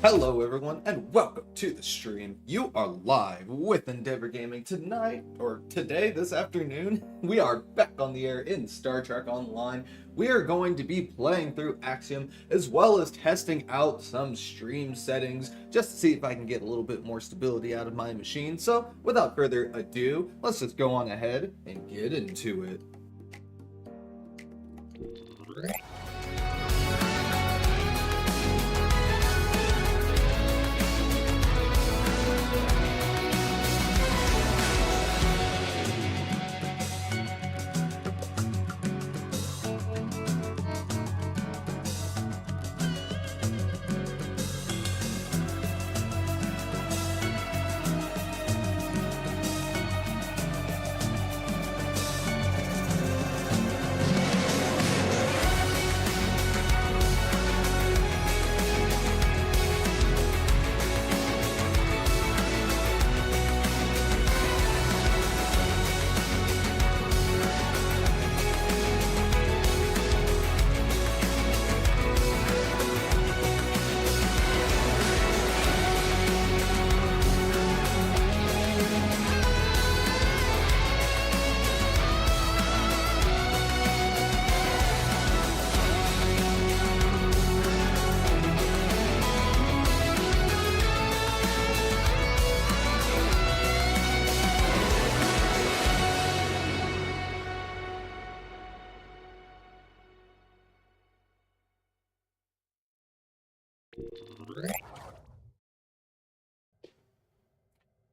Hello everyone and welcome to the stream. You are live with Endeavor Gaming tonight, or today, this afternoon. We are back on the air in Star Trek Online. We are going to be playing through Axiom as well as testing out some stream settings just to see if I can get a little bit more stability out of my machine. So without further ado, let's just go on ahead and get into it.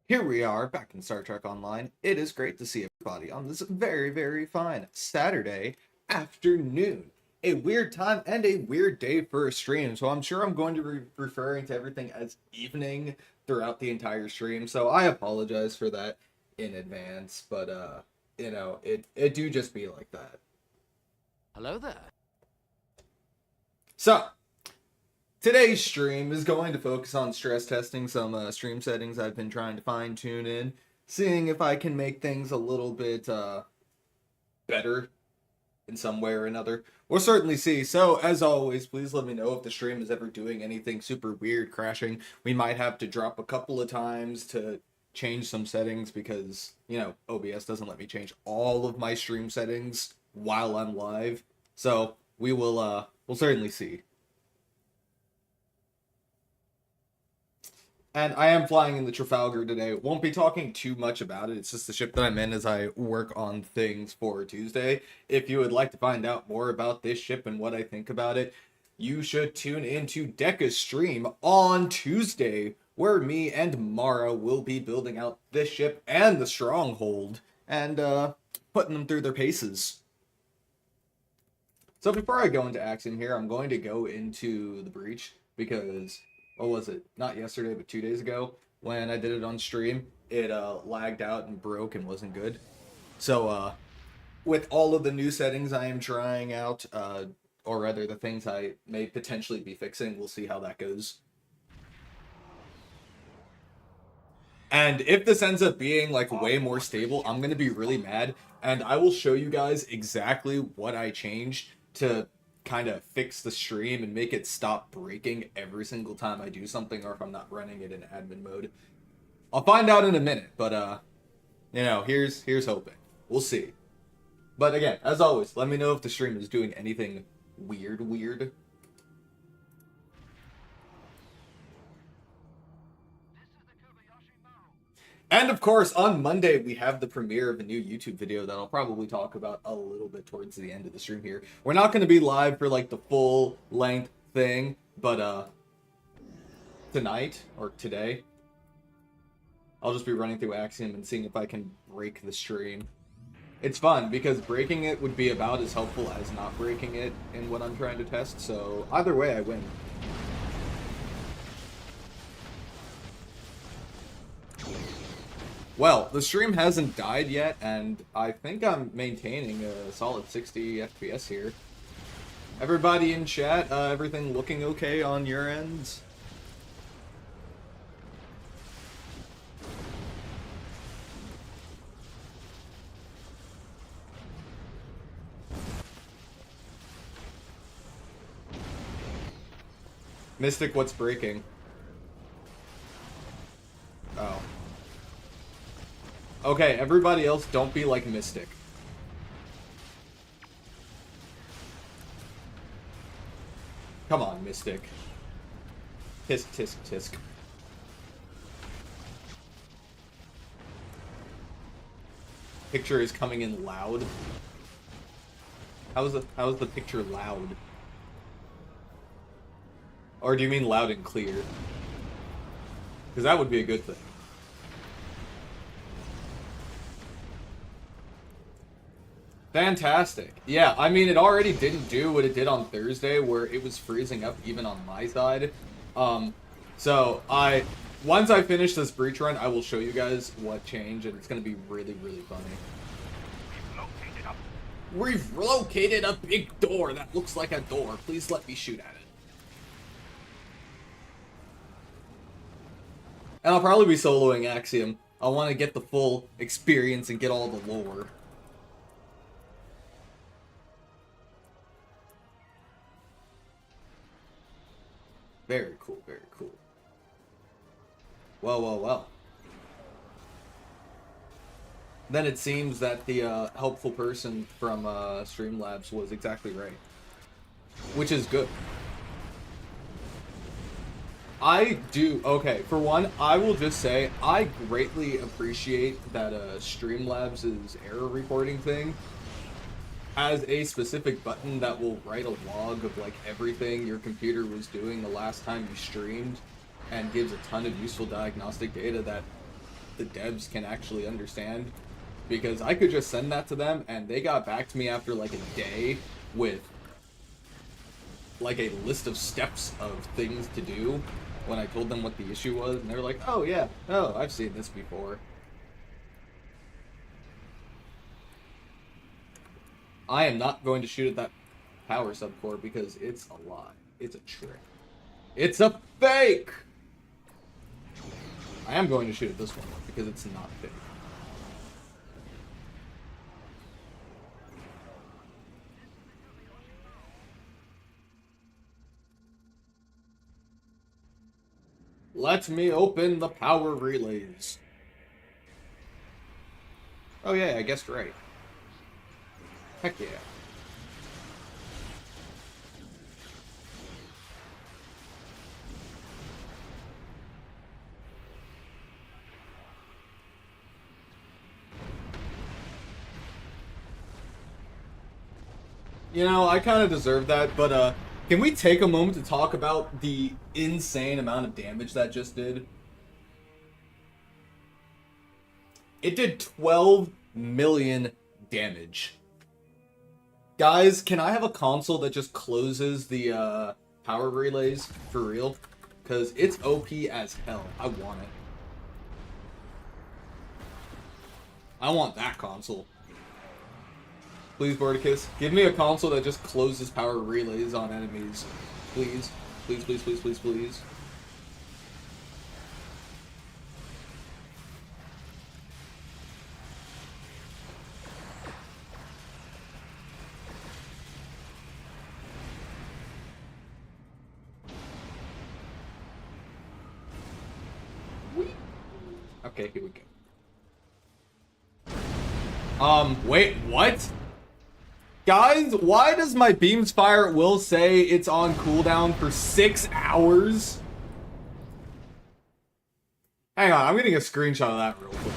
Here we are back in Star Trek Online. It is great to see everybody on this very fine Saturday afternoon. A weird time and a weird day for a stream, so I'm sure I'm going to be referring to everything as evening throughout the entire stream, so I apologize for that in advance, but you know, it do just be like that. Hello there. So, today's stream is going to focus on stress testing some stream settings I've been trying to fine tune in, seeing if I can make things a little bit better in some way or another. We'll certainly see. So, as always, please let me know if the stream is ever doing anything super weird, crashing. We might have to drop a couple of times to change some settings because, you know, OBS doesn't let me change all of my stream settings while I'm live. So, we'll certainly see. And I am flying in the Trafalgar today. Won't be talking too much about it. It's just the ship that I'm in as I work on things for Tuesday. If you would like to find out more about this ship and what I think about it, you should tune into Deca's stream on Tuesday, where me and Mara will be building out this ship and the Stronghold and putting them through their paces. So before I go into Axiom here, I'm going to go into the breach because, what was it? Not yesterday, but 2 days ago, when I did it on stream, it lagged out and broke and wasn't good. So, with all of the new settings I am trying out, or rather the things I may potentially be fixing, we'll see how that goes. And if this ends up being, like, way more stable, I'm going to be really mad, and I will show you guys exactly what I changed to kind of fix the stream and make it stop breaking every single time I do something, or if I'm not running it in admin mode. I'll find out in a minute, but you know, here's hoping. We'll see. But again, as always, let me know if the stream is doing anything weird. And of course, on Monday, we have the premiere of a new YouTube video that I'll probably talk about a little bit towards the end of the stream here. We're not going to be live for like the full length thing, but tonight, or today, I'll just be running through Axiom and seeing if I can break the stream. It's fun, because breaking it would be about as helpful as not breaking it in what I'm trying to test, so either way I win. Well, the stream hasn't died yet, and I think I'm maintaining a solid 60 FPS here. Everybody in chat, everything looking okay on your ends? Mystic, what's breaking? Okay, everybody else, don't be like Mystic. Come on, Mystic. Tisk, tisk, tisk. Picture is coming in loud. How is the picture loud? Or do you mean loud and clear? Because that would be a good thing. Fantastic. Yeah, I mean, it already didn't do what it did on Thursday, where it was freezing up even on my side. So once I finish this breach run, I will show you guys what changed, and it's going to be really, really funny. We've located a big door that looks like a door. Please let me shoot at it. And I'll probably be soloing Axiom. I want to get the full experience and get all the lore. Very cool, very cool. Well, well, well. Then it seems that the helpful person from Streamlabs was exactly right. Which is good. Okay, for one, I will just say, I greatly appreciate that Streamlabs' error reporting thing has a specific button that will write a log of like everything your computer was doing the last time you streamed, and gives a ton of useful diagnostic data that the devs can actually understand. Because I could just send that to them, and they got back to me after like a day with like a list of steps of things to do when I told them what the issue was, and they were like, oh yeah, oh, I've seen this before. I am not going to shoot at that power subcore because it's a lie. It's a trick. It's a fake! I am going to shoot at this one because it's not fake. Let me open the power relays. Oh yeah, I guessed right. Heck yeah. You know, I kind of deserve that, but can we take a moment to talk about the insane amount of damage that just did? It did 12 million damage. Guys, can I have a console that just closes the power relays for real? Because it's OP as hell. I want it. I want that console. Please, Borticus, give me a console that just closes power relays on enemies. Please. Please, please, please, please, please. Okay, here we go. Wait, what? Guys, why does my beams fire at will say it's on cooldown for 6 hours? Hang on, I'm getting a screenshot of that real quick.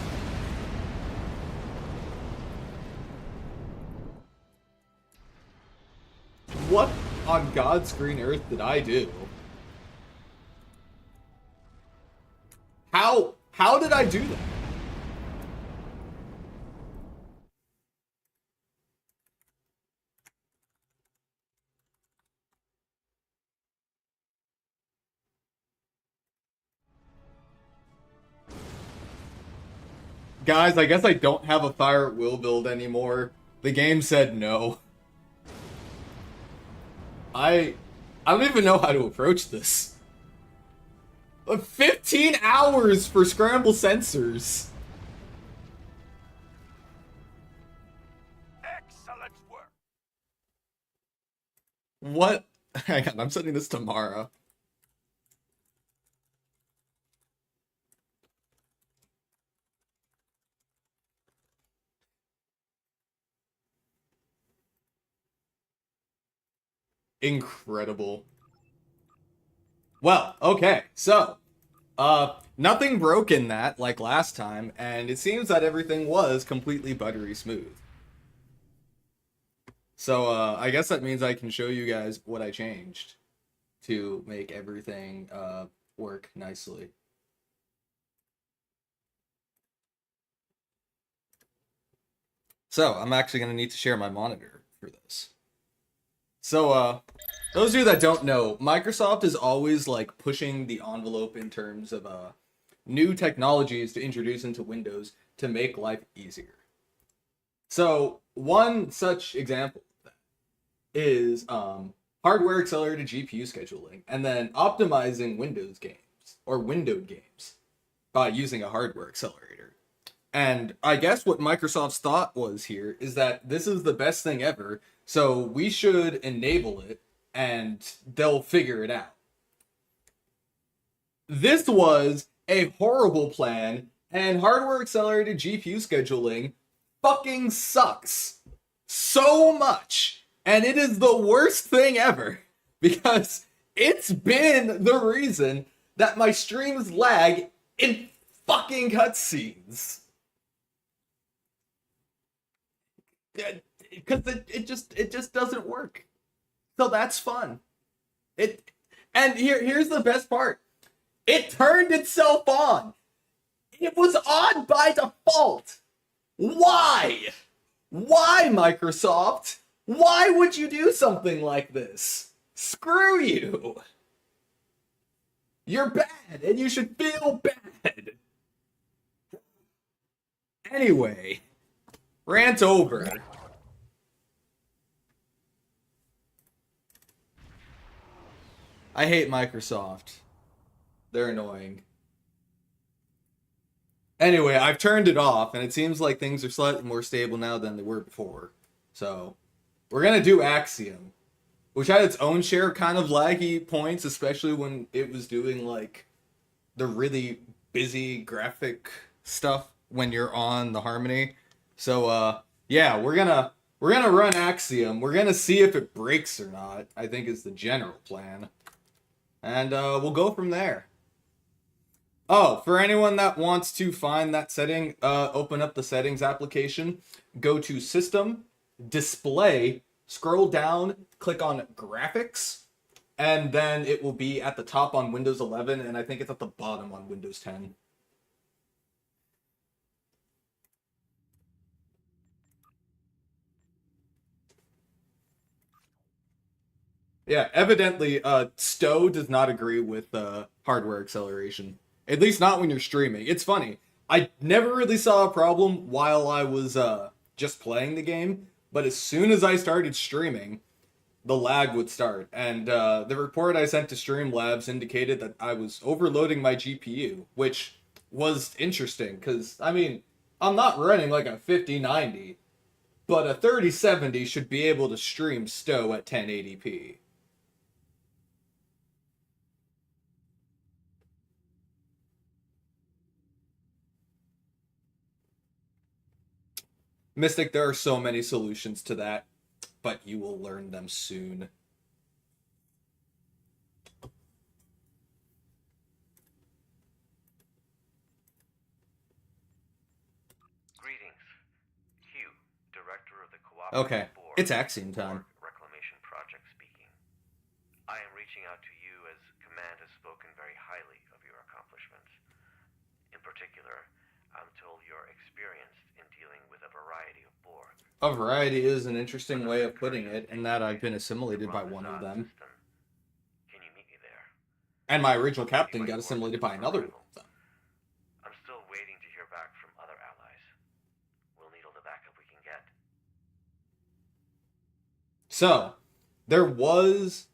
What on God's green earth did I do? How did I do that? Guys, I guess I don't have a fire at will build anymore. The game said no. I don't even know how to approach this. 15 hours for scramble sensors. Excellent work. What? Hang on, I'm sending this tomorrow. Incredible. Well, okay, so, nothing broke in that like last time, and it seems that everything was completely buttery smooth. So, I guess that means I can show you guys what I changed to make everything, work nicely. So, I'm actually going to need to share my monitor for this. So, those of you that don't know, Microsoft is always like pushing the envelope in terms of new technologies to introduce into Windows to make life easier. So, one such example is hardware accelerated GPU scheduling, and then optimizing Windows games or windowed games by using a hardware accelerator. And I guess what Microsoft's thought was here is that this is the best thing ever, so we should enable it and they'll figure it out. This was a horrible plan, and hardware accelerated GPU scheduling fucking sucks so much. And it is the worst thing ever because it's been the reason that my streams lag in fucking cutscenes. Because it just doesn't work. So that's fun. And here's the best part. It turned itself on. It was on by default. Why? Why, Microsoft? Why would you do something like this? Screw you. You're bad, and you should feel bad. Anyway, rant over. I hate Microsoft. They're annoying. Anyway, I've turned it off, and it seems like things are slightly more stable now than they were before. So, we're gonna do Axiom, which had its own share of kind of laggy points, especially when it was doing like the really busy graphic stuff when you're on the Harmony. So, yeah, we're gonna run Axiom. We're gonna see if it breaks or not, I think is the general plan. And we'll go from there. Oh, for anyone that wants to find that setting, open up the settings application, go to System, Display, scroll down, click on Graphics, and then it will be at the top on Windows 11, and I think it's at the bottom on Windows 10. Yeah, evidently, STO does not agree with hardware acceleration. At least not when you're streaming. It's funny. I never really saw a problem while I was just playing the game, but as soon as I started streaming, the lag would start. And the report I sent to Streamlabs indicated that I was overloading my GPU, which was interesting, because, I mean, I'm not running like a 5090, but a 3070 should be able to stream STO at 1080p. Mystic, there are so many solutions to that, but you will learn them soon. Greetings. Hugh, Director of the Cooperative Okay, Board it's Axiom time. Reclamation Project speaking. I am reaching out to you as Command has spoken very highly of your accomplishments. In particular, I'm told you're experienced in dealing with a variety of Borg. A variety is an interesting way of putting it, in that I've been assimilated by one of them. Can you meet me there? And my original captain got assimilated by another one of them. I'm still waiting to hear back from other allies. We'll need all the backup we can get. So, there was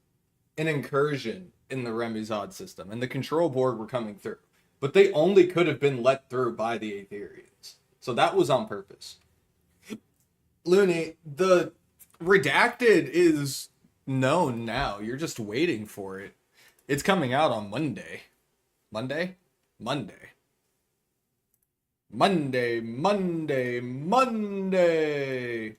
an incursion in the Remizod system, and the control Borg were coming through. But they only could have been let through by the Aetherians. So that was on purpose. Looney, the redacted is known now. You're just waiting for it. It's coming out on Monday. Monday? Monday. Monday, Monday, Monday.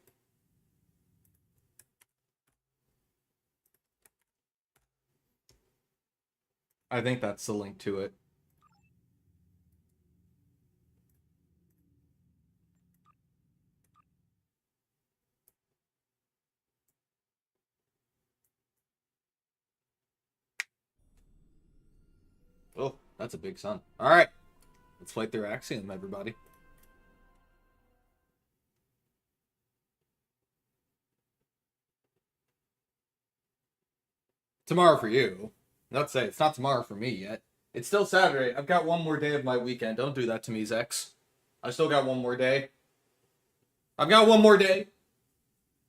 I think that's the link to it. Oh, that's a big sun. All right, let's play through Axiom, everybody. Tomorrow for you. Let's say it's not tomorrow for me yet. It's still Saturday. I've got one more day of my weekend. Don't do that to me, Zex. I still got one more day. I've got one more day.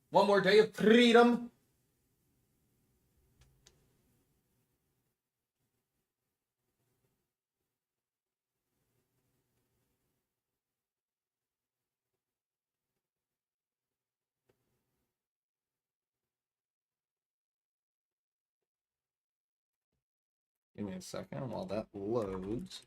One more day of freedom. Give me a second while that loads.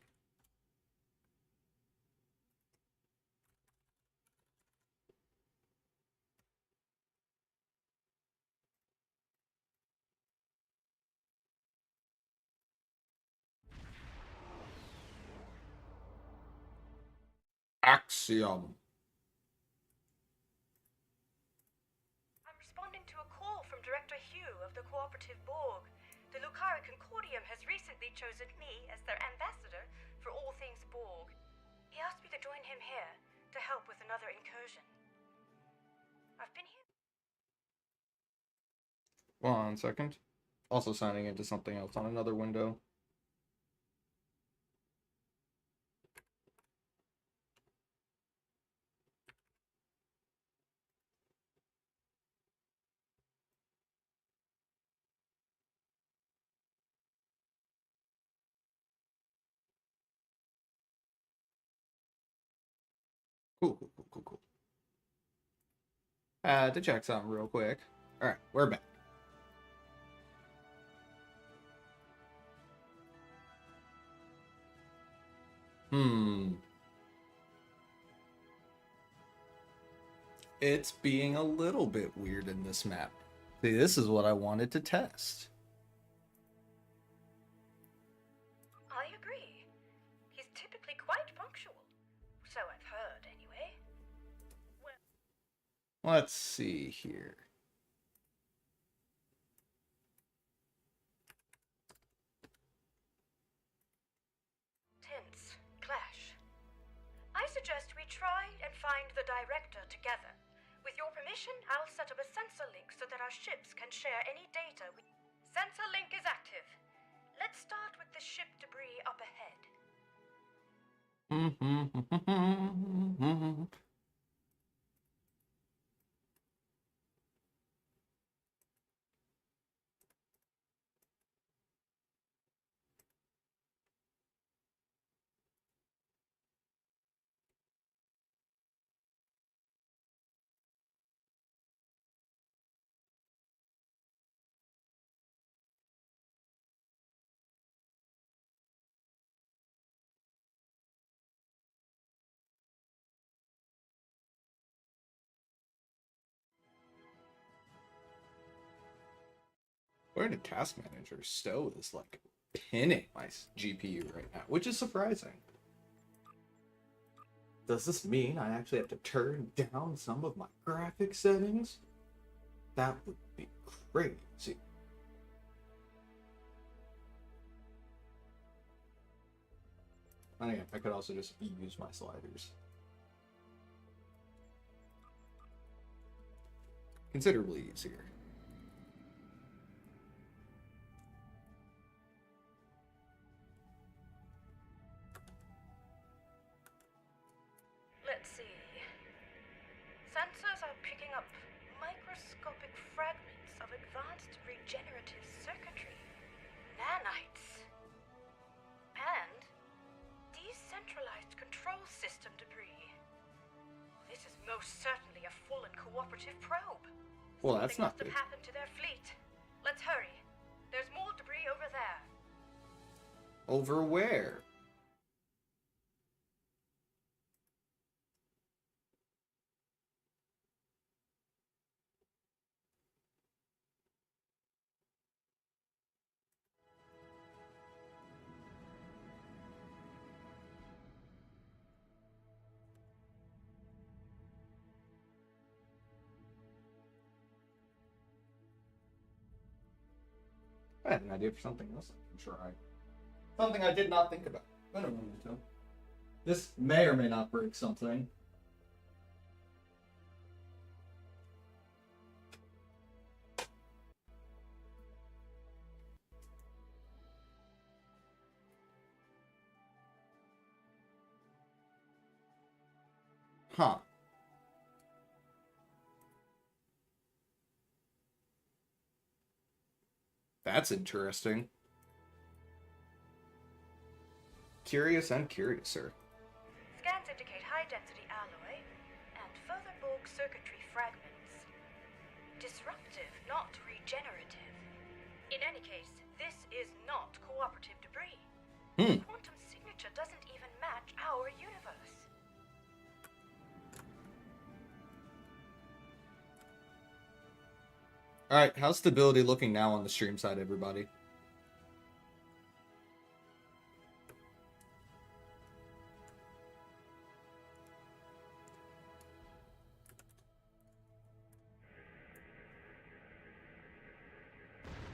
Axiom. I'm responding to a call from Director Hugh of the Cooperative Borg. The Lucari Concordium has recently chosen me as their ambassador for all things Borg. He asked me to join him here to help with another incursion. I've been here. 1 second. Also signing into something else on another window. Cool. To check something real quick. All right, we're back. It's being a little bit weird in this map. See, this is what I wanted to test. I agree. He's typically quite punctual. So I've heard, anyway. Let's see here. Tense. Clash. I suggest we try and find the director together. With your permission, I'll set up a sensor link so that our ships can share any data. Sensor link is active. Let's start with the ship debris up ahead. Where did Task Manager STO is like pinning my GPU right now, which is surprising. Does this mean I actually have to turn down some of my graphic settings? That would be crazy. And again, I could also just use my sliders. Considerably easier. Let's see. Sensors are picking up microscopic fragments of advanced regenerative circuitry, nanites, and decentralized control system debris. This is most certainly a fallen cooperative probe. Well, that's not Something good. must have happened to their fleet. Let's hurry. There's more debris over there. Over where? I had an idea for something else I can try. Something I did not think about. I don't know. This may or may not break something. Huh. That's interesting. Curious and curiouser. Scans indicate high-density alloy and further Borg circuitry fragments. Disruptive, not regenerative. In any case, this is not cooperative debris. The quantum signature doesn't even match our universe. Alright, how's stability looking now on the stream side, everybody?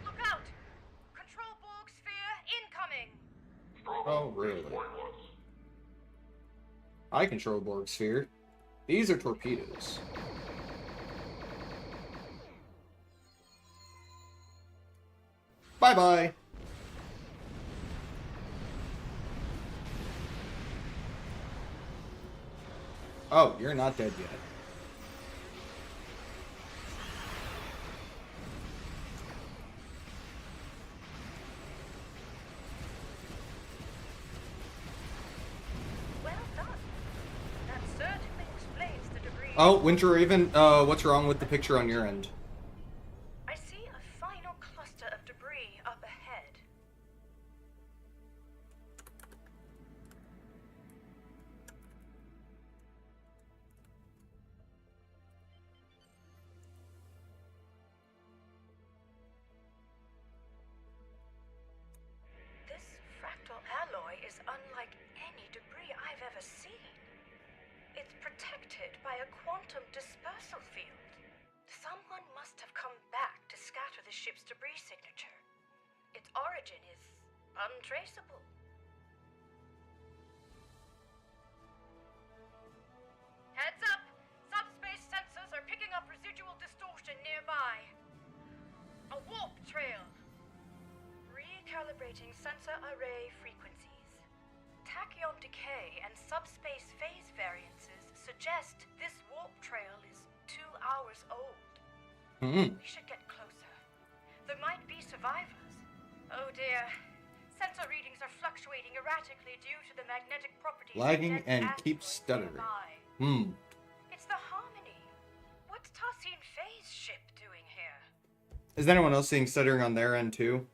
Look out! Control Borg sphere incoming! Oh, really? I control Borg sphere. These are torpedoes. Bye-bye! Oh, you're not dead yet. Well done. That certainly explains the debris. Oh, Winter Raven, what's wrong with the picture on your end? I see a final cluster of debris up ahead. This fractal alloy is unlike any debris I've ever seen. It's protected by a quantum dispersal field. Someone must have come back to scatter the ship's debris signature. Its origin is untraceable. Heads up! Subspace sensors are picking up residual distortion nearby. A warp trail. Recalibrating sensor array frequencies. Tachyon decay and subspace phase variances suggest this warp trail is 2 hours old. We should get closer. There might be survivors. Oh dear. Sensor readings are fluctuating erratically due to the magnetic properties of Lagging dense and keep asteroids stuttering. nearby. It's the Harmony. What's Tassin Faye's ship doing here? Is anyone else seeing stuttering on their end too?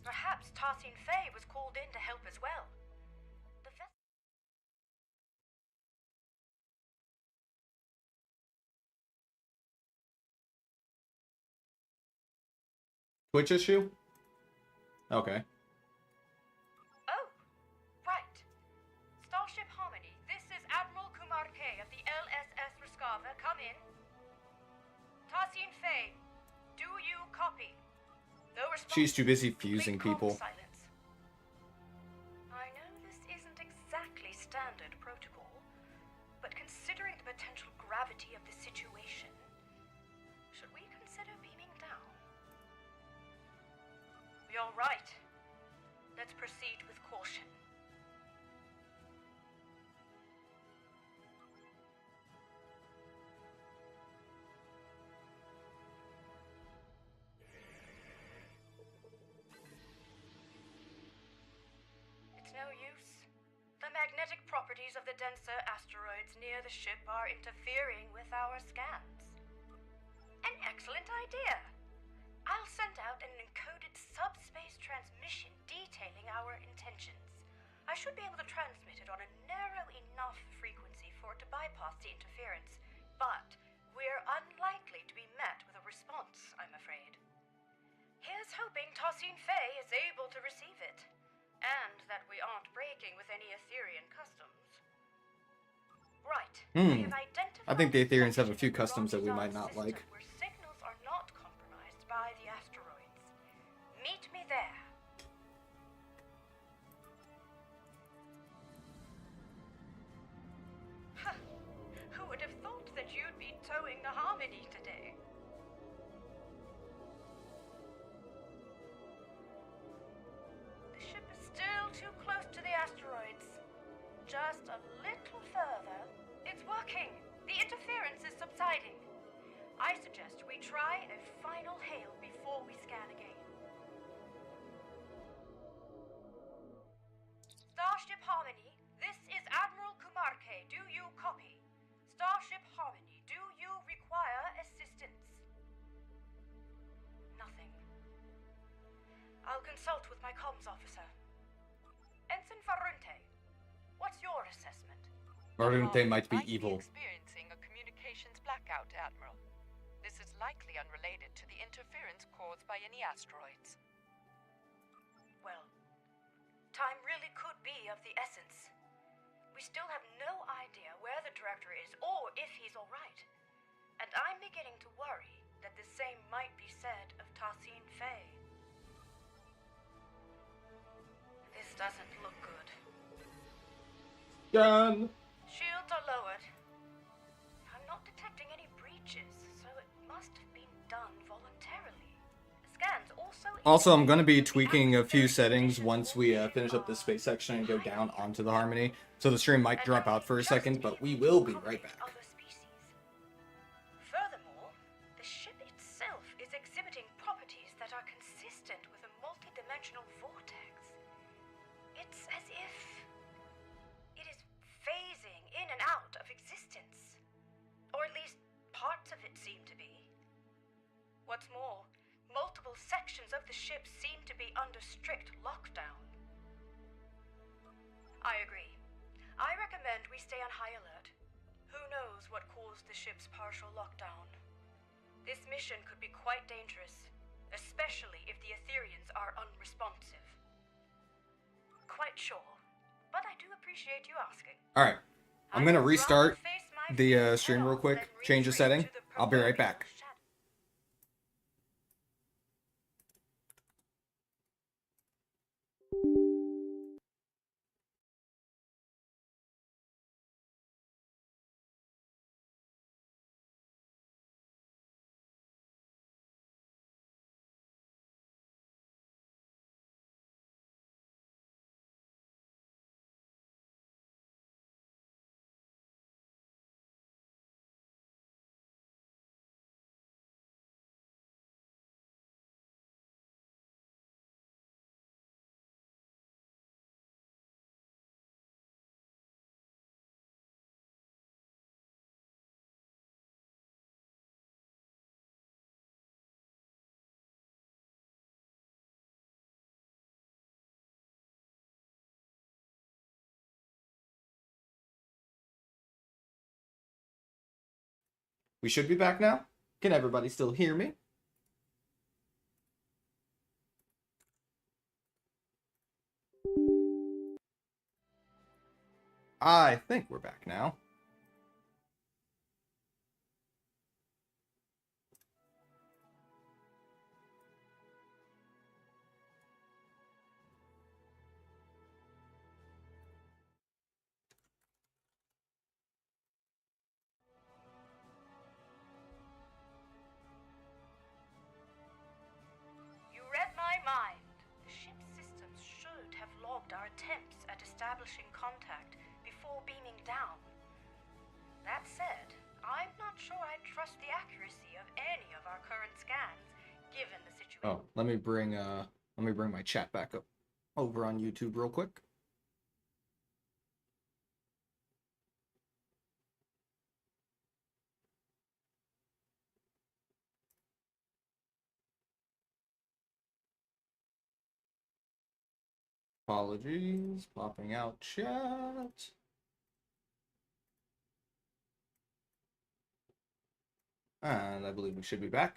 Perhaps Tassin Faye was called in to help as well. The Twitch issue? Okay. Oh, right. Starship Harmony, this is Admiral Kumar K of the LSS Ruskava. Come in. Tassin Faye, do you copy? No response. She's too busy fusing Complete people. silence. I know this isn't exactly standard protocol, but considering the potential gravity of the situation, should we consider beaming down? You're right. Let's proceed with caution. It's no use. The magnetic properties of the denser asteroids near the ship are interfering with our scans. An excellent idea. I'll send out an encoded subspace transmission detailing our intentions. I should be able to transmit it on a narrow enough frequency for it to bypass the interference, but we're unlikely to be met with a response, I'm afraid. Here's hoping Tassine Fey is able to receive it, and that we aren't breaking with any Etherean customs. Right. We have identified I think the Ethereans have a section few of the customs that we might Romulan not like. system where signals are not compromised by the asteroids. Meet me there. Huh. Who would have thought that you'd be towing the Harmony today? The ship is still too close to the asteroids. Just a little further. It's working. The interference is subsiding. I suggest we try a final hail before we scan again. Starship Harmony, this is Admiral Kumarke. Do you copy? Starship Harmony, do you require assistance? Nothing. I'll consult with my comms officer. Ensign Farunte, what's your assessment? Marunte might be Might evil. experiencing a communications blackout, Admiral. This is likely unrelated to the interference caused by any asteroids. Well, time really could be of the essence. We still have no idea where the director is or if he's alright. And I'm beginning to worry that the same might be said of Tassine Fey. This doesn't look good. Gun! Shields are lowered. I'm not detecting any breaches, so it must have been done voluntarily. Scans Also, I'm going to be tweaking a few settings once we finish up this space section and go down onto the Harmony. So the stream might drop out for a second, but we will be right back. Furthermore, the ship itself is exhibiting properties that are consistent with a multidimensional vortex. It's as if it is phasing in and out of existence. Or at least parts of it seem to be. What's more, multiple sections of the ship seem to be under strict lockdown. I agree. I recommend we stay on high alert. Who knows what caused the ship's partial lockdown? This mission could be quite dangerous, especially if the Ethereans are unresponsive. Quite sure, but I do appreciate you asking. Alright, I'm going to I'd restart rather face my the fears stream real head-on quick, than change the setting. retreat to the I'll be right back. proverbial shadow. We should be back now. Can everybody still hear me? I think we're back now. You read my mind. The ship's systems should have logged our attempts at establishing contact before beaming down. That said, I'm not sure I trust the accuracy of any of our current scans, given the situation. Oh, let me bring my chat back up over on YouTube real quick. Apologies, popping out chat. And I believe we should be back.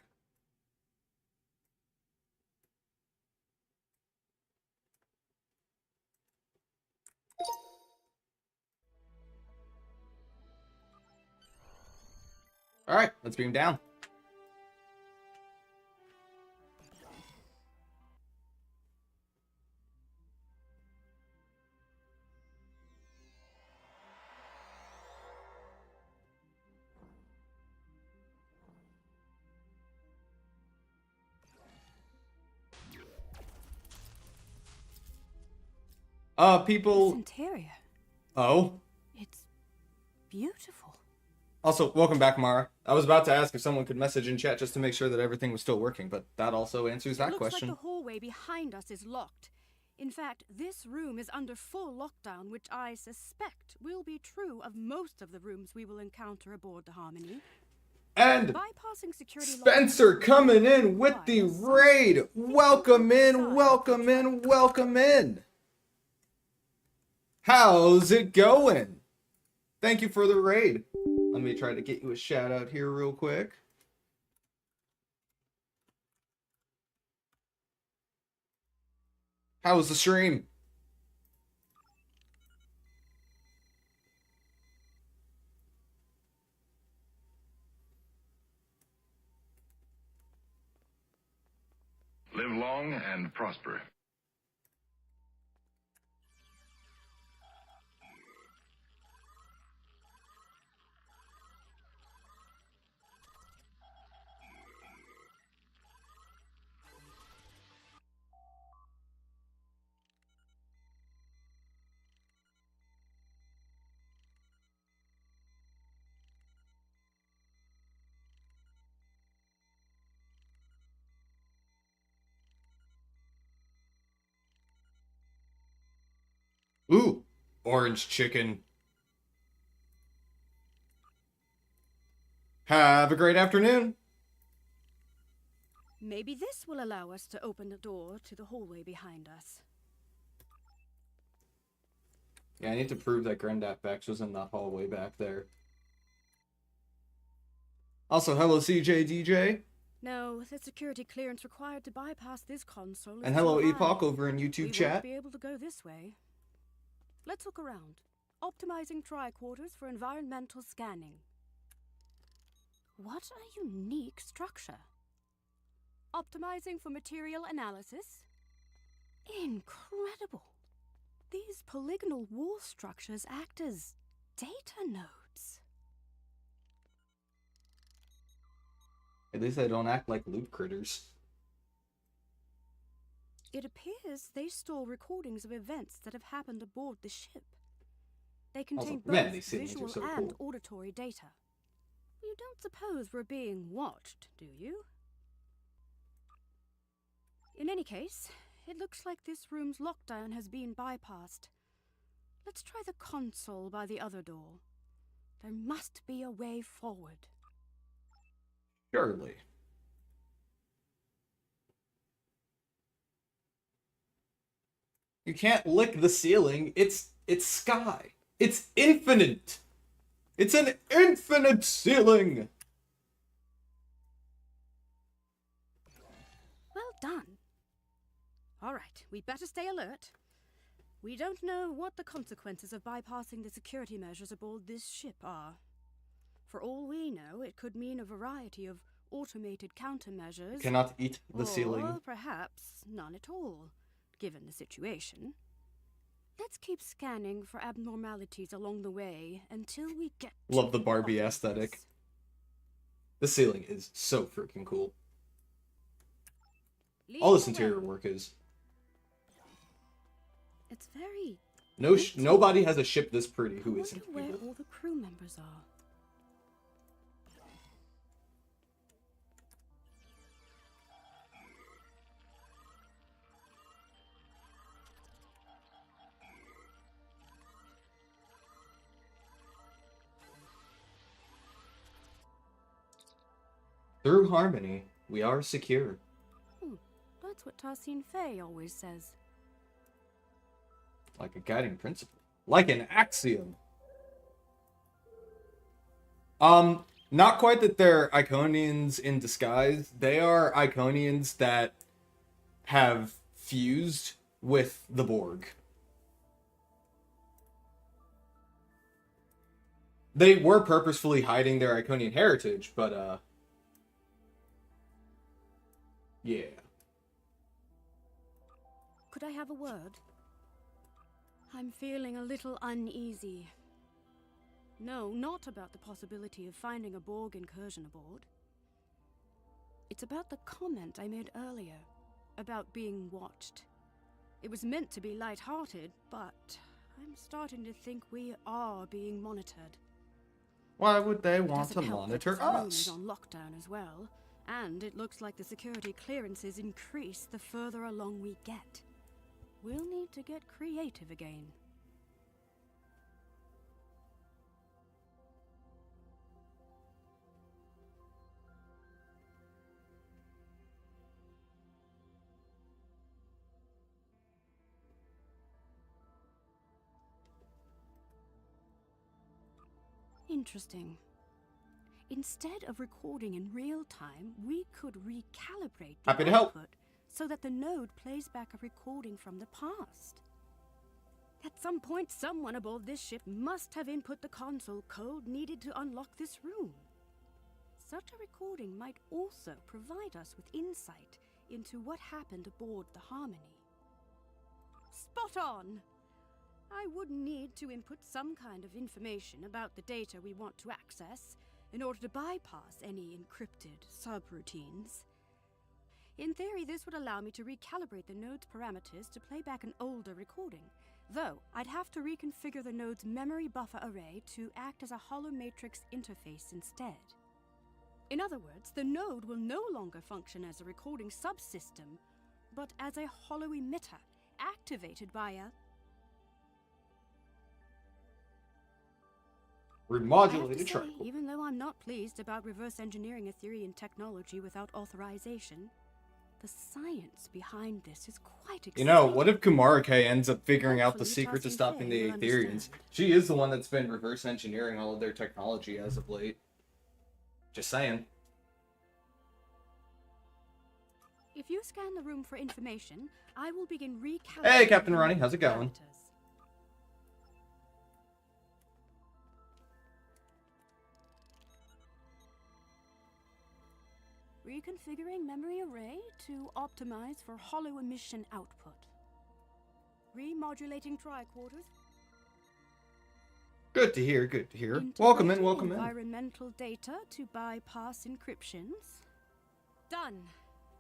Alright, let's beam down. People... This interior, Oh? it's beautiful. Also, welcome back, Mara. I was about to ask if someone could message in chat just to make sure that everything was still working, but that also answers that Looks question. like the hallway behind us is locked. In fact, this room is under full lockdown, which I suspect will be true of most of the rooms we will encounter aboard the Harmony. And Bypassing security Spencer lockdowns coming in with the requires some raid. physical Welcome in, outside welcome in, control. welcome in. How's it going? Thank you for the raid. Let me try to get you a shout out here real quick. How was the stream? Live long and prosper. Ooh, orange chicken. Have a great afternoon. Maybe this will allow us to open the door to the hallway behind us. Yeah, I need to prove that Granddad Bex was in that hallway back there. Also, hello CJ DJ. No, the security clearance required to bypass this console is And hello too high. Epoch over in We YouTube won't chat. be able to go this way. Let's look around. Optimizing tricorders for environmental scanning. What a unique structure. Optimizing for material analysis. Incredible. These polygonal wall structures act as data nodes. At least they don't act like loot critters. It appears they store recordings of events that have happened aboard the ship. They contain Also, man, both these ceilings are visual so and cool. auditory data. You don't suppose we're being watched, do you? In any case, it looks like this room's lockdown has been bypassed. Let's try the console by the other door. There must be a way forward. Surely. You can't lick the ceiling. It's sky. It's infinite. It's an infinite ceiling. Well done. All right, we better stay alert. We don't know what the consequences of bypassing the security measures aboard this ship are. For all we know, it could mean a variety of automated countermeasures. Cannot eat the or ceiling. perhaps none at all, given the situation. Let's keep scanning for abnormalities along the way until we get to Love the Barbie bottom of aesthetic. this. The ceiling is so freaking cool. Lead All this the way. interior work is. It's very... Nobody has a ship this pretty I who wonder isn't where evil. all the crew members are. Through harmony, we are secure. That's what Tarsine Fey always says. Like a guiding principle. Like an axiom. Not quite that they're Iconians in disguise. They are Iconians that have fused with the Borg. They were purposefully hiding their Iconian heritage, but, yeah. Could I have a word? I'm feeling a little uneasy. No, not about the possibility of finding a Borg incursion aboard. It's about the comment I made earlier, about being watched. It was meant to be light-hearted, but I'm starting to think we are being monitored. Why would they It want to doesn't help that monitor this room is us? on lockdown as well, and it looks like the security clearances increase the further along we get. We'll need to get creative again. Interesting. Instead of recording in real time, we could recalibrate the Happy to help. output so that the node plays back a recording from the past. At some point, someone aboard this ship must have input the console code needed to unlock this room. Such a recording might also provide us with insight into what happened aboard the Harmony. Spot on! I would need to input some kind of information about the data we want to access in order to bypass any encrypted subroutines. In theory, this would allow me to recalibrate the node's parameters to play back an older recording, though I'd have to reconfigure the node's memory buffer array to act as a hollow matrix interface instead. In other words, the node will no longer function as a recording subsystem, but as a hollow emitter activated by a Remodulated triangle. even though I'm not pleased about reverse engineering a theory in technology without authorization, the science behind this is quite exciting. You know, what if Kumara K ends up figuring out the Hopefully secret to Tassin stopping Faye the will Aetherians? understand. She is the one that's been reverse engineering all of their technology as of late. Just saying. If you scan the room for information, I will begin recalibrating. Hey, Captain the Ronnie, how's it going? parameters. Reconfiguring memory array to optimize for hollow emission output. Remodulating tricorders. Good to hear, good to hear. Welcome in, Integrating welcome in. environmental data to bypass encryptions. Done.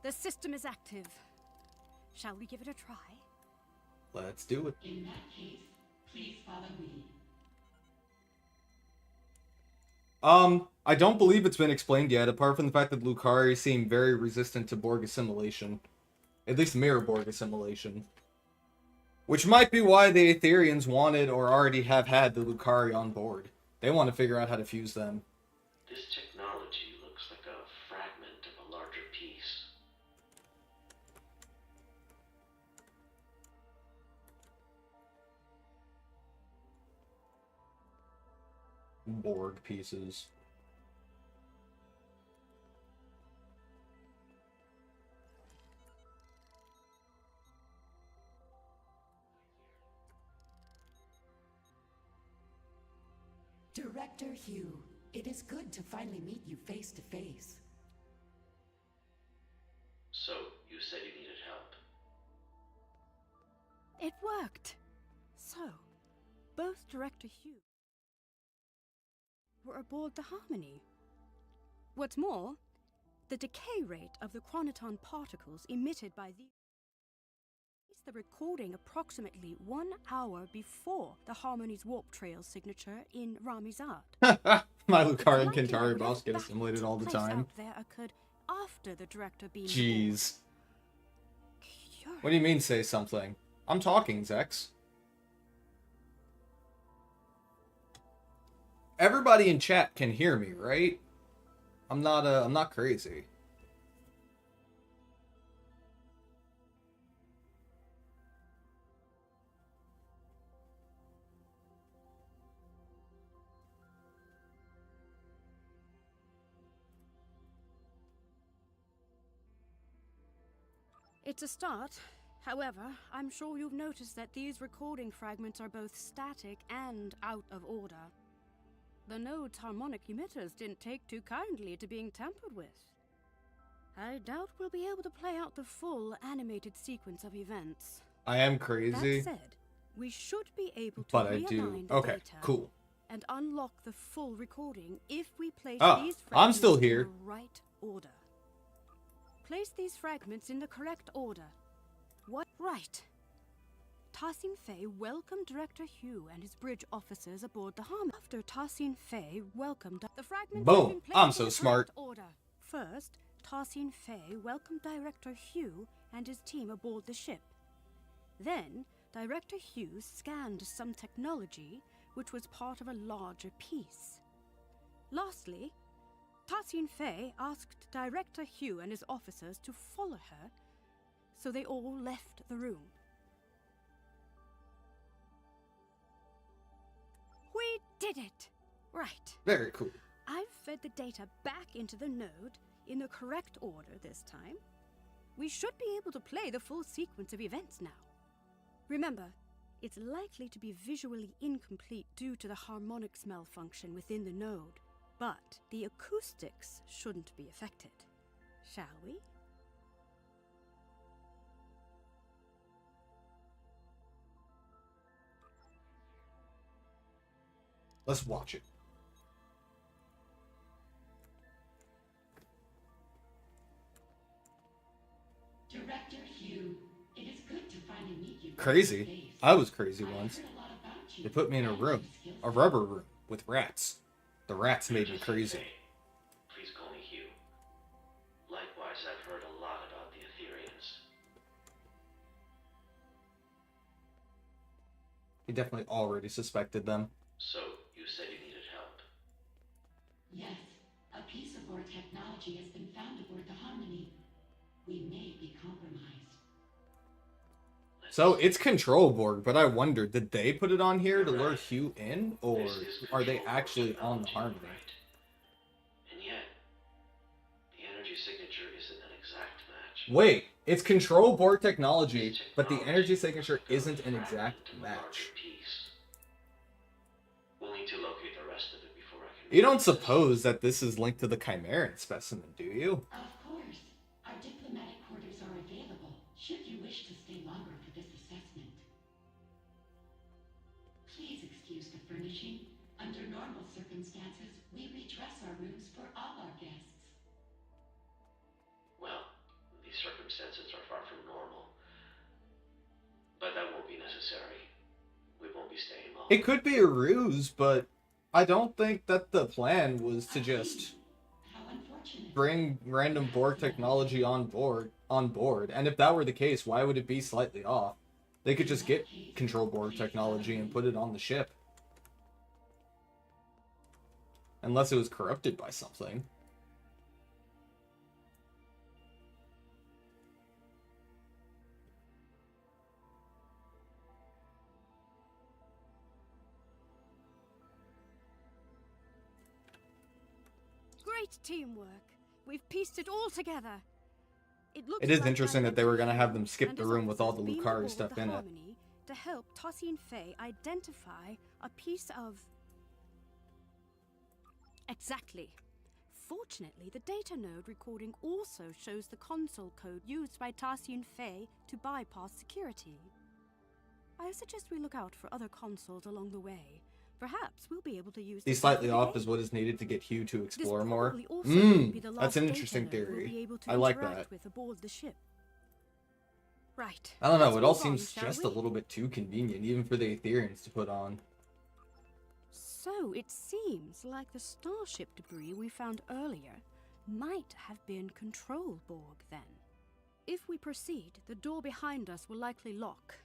The system is active. Shall we give it a try? Let's do it. In that case, please follow me. I don't believe it's been explained yet, apart from the fact that Lucari seem very resistant to Borg assimilation. At least mirror Borg assimilation. Which might be why the Aetherians wanted or already have had the Lucari on board. They want to figure out how to fuse them. This technology looks like a fragment of a larger piece. Borg pieces. Director Hugh, it is good to finally meet you face to face. So, you said you needed help. It worked. So, both Director Hugh were aboard the Harmony. What's more, the decay rate of the chronoton particles emitted by these the recording approximately 1 hour before the Harmony's warp trail signature in Ramizad. My Lucari and Likelihood Kintari of boss get that assimilated all the place time. out there occurred after the director being Jeez. born. What do you mean, say something? I'm talking, Zex. Everybody in chat can hear me, right? I'm not crazy. It's a start. However, I'm sure you've noticed that these recording fragments are both static and out of order. the node's harmonic emitters didn't take too kindly to being tampered with. I doubt we'll be able to play out the full animated sequence of events. I am crazy. That said, we should be able to But I realign do. the Okay, data cool. and unlock the full recording if we place Ah, these I'm fragments still in here. the right order. Place these fragments in the correct order. What? Right. Tassin Fei welcomed Director Hugh and his bridge officers aboard the Harmony. After Tassin Fei welcomed the fragments Boom. have been placed I'm in so the smart. correct order. First, Tassin Fei welcomed Director Hugh and his team aboard the ship. Then, Director Hugh scanned some technology which was part of a larger piece. Lastly, Tassin Fei asked Director Hugh and his officers to follow her, so they all left the room. We did it! Right. Very cool. I've fed the data back into the node in the correct order this time. We should be able to play the full sequence of events now. Remember, it's likely to be visually incomplete due to the harmonics malfunction within the node, but the acoustics shouldn't be affected. Shall we? Let's watch it. Director Hugh, it is good to finally meet you. Crazy. face-to-face. I was crazy I've once. heard a lot about you They put me in a and room, your a skills. rubber room, with rats. The rats made me crazy. Please call me Hugh. Likewise, I've heard a lot about the Ethereans. He definitely already suspected them. So, you said you needed help. Yes, a piece of our technology has been found aboard the Harmony. We may be compromised. So it's Control Borg, but I wonder, did they put it on here to lure Hugh in, or This is are they control actually on the technology, Harmony? right? And yet, the energy signature isn't an exact match. Wait, it's Control Borg technology, but the energy signature isn't an exact match. We'll need to locate the rest of it before I can. You don't suppose that this is linked to the Chimeran specimen, do you? Of course, our diplomatic quarters are available should you wish to stay longer for this assessment. Please excuse the furnishing. Under normal circumstances, we redress our rooms for all our guests. Well, these circumstances are far from normal. But that won't be necessary. We won't be staying long. It could be a ruse, but I don't think that the plan was to just How unfortunate. bring random Borg technology on board. And if that were the case, why would it be slightly off? They could just get Control Borg technology and put it on the ship. Unless it was corrupted by something. Great teamwork. We've pieced it all together. It is interesting that they were gonna have them skip the room with all the Lucari Lucari stuff in it. to help Tassin Fei identify a piece of... Exactly. Fortunately, the data node recording also shows the console code used by Tassin Fei to bypass security. I suggest we look out for other consoles along the way. Perhaps we'll be able to use... He's this slightly for the off game. is what is needed to get Hugh to This explore more. probably also won't be the That's last an data interesting node we'll be theory. able to I like interact that. with aboard the ship. Right. I don't know, let's it all move on, seems shall just a we? little bit too convenient, even for the Ethereans to put on. So it seems like the starship debris we found earlier might have been Control Borg then. If we proceed, the door behind us will likely lock.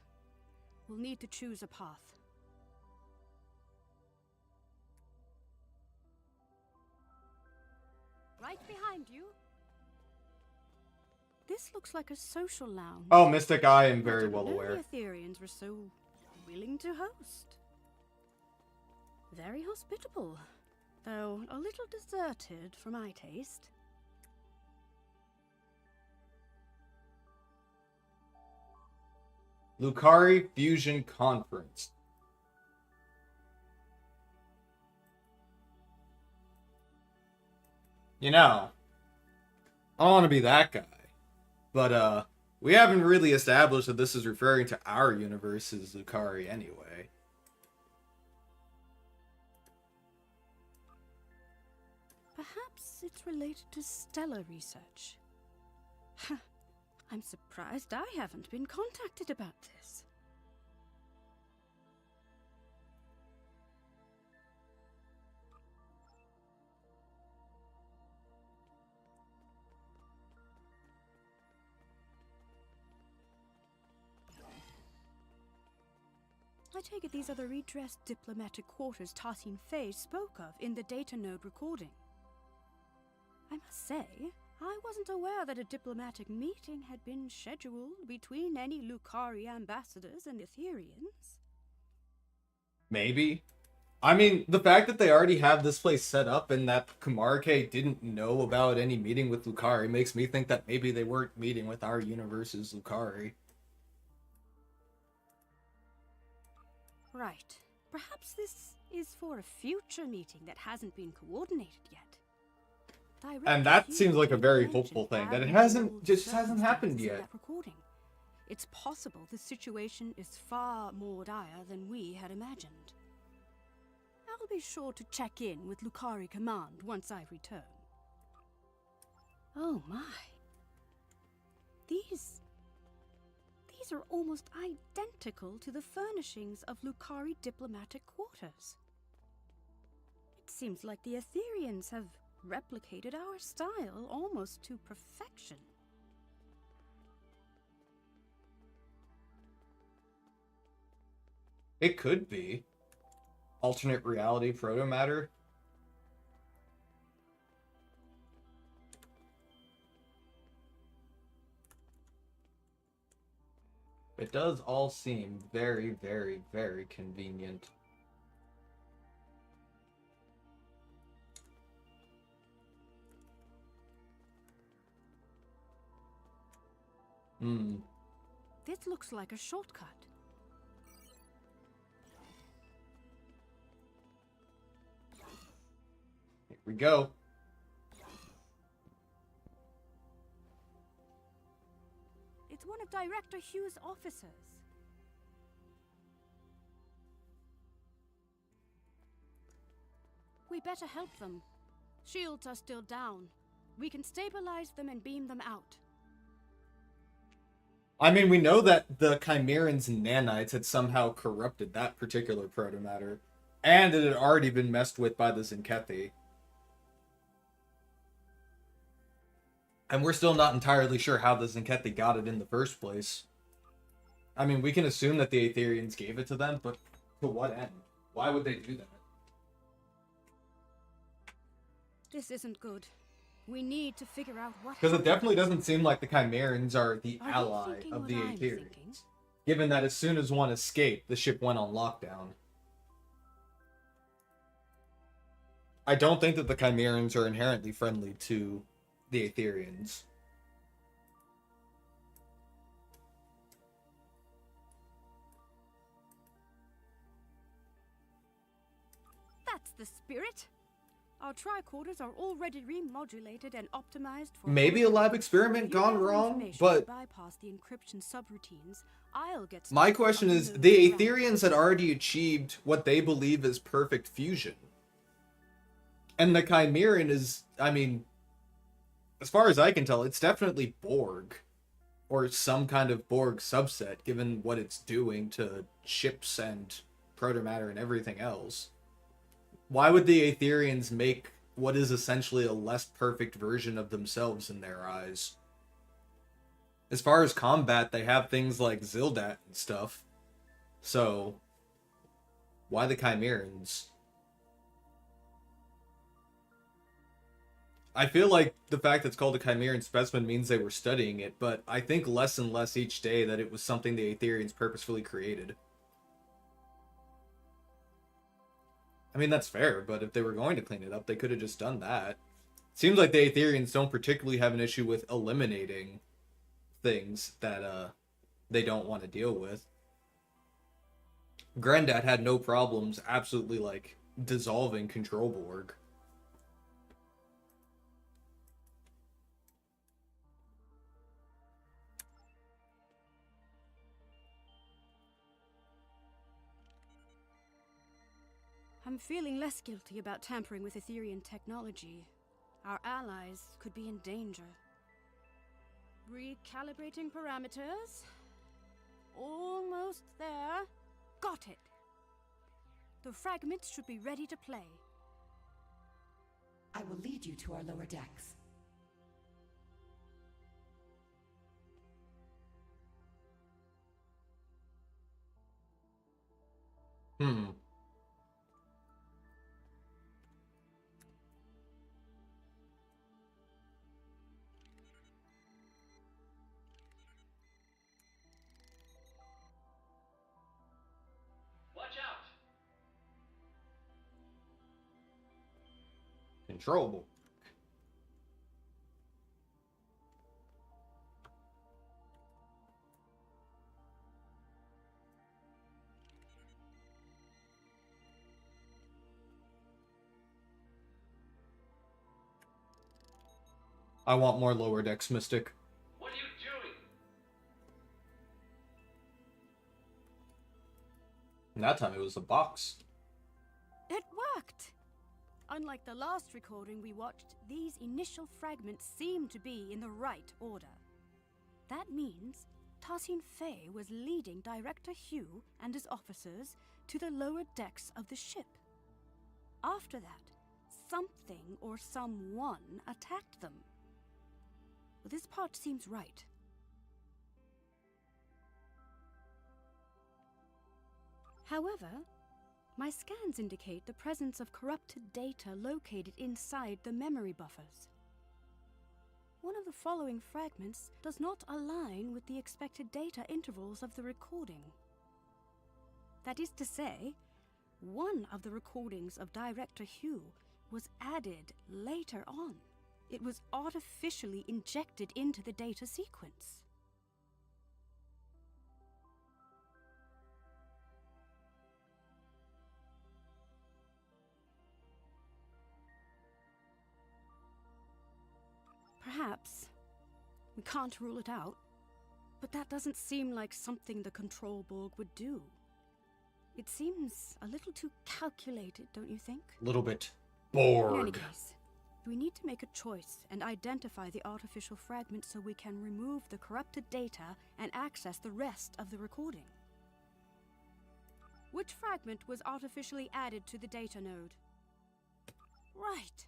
We'll need to choose a path. Right behind you. This looks like a social lounge. Oh, Mystic, I am I very didn't well know aware. The Ethereans were so willing to host. Very hospitable, though a little deserted for my taste. Lucari Fusion Conference. You know, I don't want to be that guy. But, we haven't really established that this is referring to our universe as Lucari anyway. Perhaps it's related to stellar research. I'm surprised I haven't been contacted about this. I take it these are the redressed diplomatic quarters Tassin Fay spoke of in the data node recording. I must say, I wasn't aware that a diplomatic meeting had been scheduled between any Lucari ambassadors and Etherians. Maybe. I mean, the fact that they already have this place set up and that Kumarake didn't know about any meeting with Lucari makes me think that maybe they weren't meeting with our universe's Lucari. Right. Perhaps this is for a future meeting that hasn't been coordinated yet. And that seems like a very hopeful thing, that it just hasn't happened yet. It's possible the situation is far more dire than we had imagined. I'll be sure to check in with Lucari Command once I return. Oh my. These are almost identical to the furnishings of Lucari diplomatic quarters. It seems like the Etherians have replicated our style almost to perfection. It could be. Alternate reality proto-matter. It does all seem very, very, very convenient. This looks like a shortcut. Here we go. It's one of Director Hugh's officers. We better help them. Shields are still down. We can stabilize them and beam them out. I mean, we know that the Chimerans and Nanites had somehow corrupted that particular protomatter, and it had already been messed with by the Zinkethi. And we're still not entirely sure how the Zinkethi got it in the first place. I mean, we can assume that the Aetherians gave it to them, but to what end? Why would they do that? This isn't good. We need to figure out what Because it happened. definitely doesn't seem like the Chimerans are the Are they ally thinking of what the I'm Aetherians. thinking? Given that as soon as one escaped, the ship went on lockdown. I don't think that the Chimerans are inherently friendly to the Aetherians. That's the spirit. Our tricorders are already remodulated and optimized for Maybe a lab experiment If you gone have wrong, information but to bypass the encryption subroutines, I'll get my started question on is, those the around. Aetherians had already achieved what they believe is perfect fusion. And the Chimeran is, I mean, as far as I can tell, it's definitely Borg. Or some kind of Borg subset, given what it's doing to ships and protomatter and everything else. Why would the Aetherians make what is essentially a less perfect version of themselves in their eyes? As far as combat, they have things like Zildat and stuff. So, why the Chimerans? I feel like the fact that it's called a Chimeran specimen means they were studying it, but I think less and less each day that it was something the Aetherians purposefully created. I mean, that's fair, but if they were going to clean it up, they could have just done that. Seems like the Aetherians don't particularly have an issue with eliminating things that they don't want to deal with. Granddad had no problems absolutely, like, dissolving Control Borg. I'm feeling less guilty about tampering with Etherian technology. Our allies could be in danger. Recalibrating parameters. Almost there. Got it. The fragments should be ready to play. I will lead you to our lower decks. Watch out! Controllable. I want more lower decks, Mystic. What are you doing? And that time it was a box. It worked! Unlike the last recording we watched, these initial fragments seem to be in the right order. That means Tassin Fei was leading Director Hugh and his officers to the lower decks of the ship. After that, something or someone attacked them. Well, this part seems right. However, my scans indicate the presence of corrupted data located inside the memory buffers. One of the following fragments does not align with the expected data intervals of the recording. That is to say, one of the recordings of Director Hugh was added later on. It was artificially injected into the data sequence. Perhaps. We can't rule it out. But that doesn't seem like something the Control Borg would do. It seems a little too calculated, don't you think? A little bit In any Borg. case, we need to make a choice and identify the artificial fragment so we can remove the corrupted data and access the rest of the recording. Which fragment was artificially added to the data node? Right.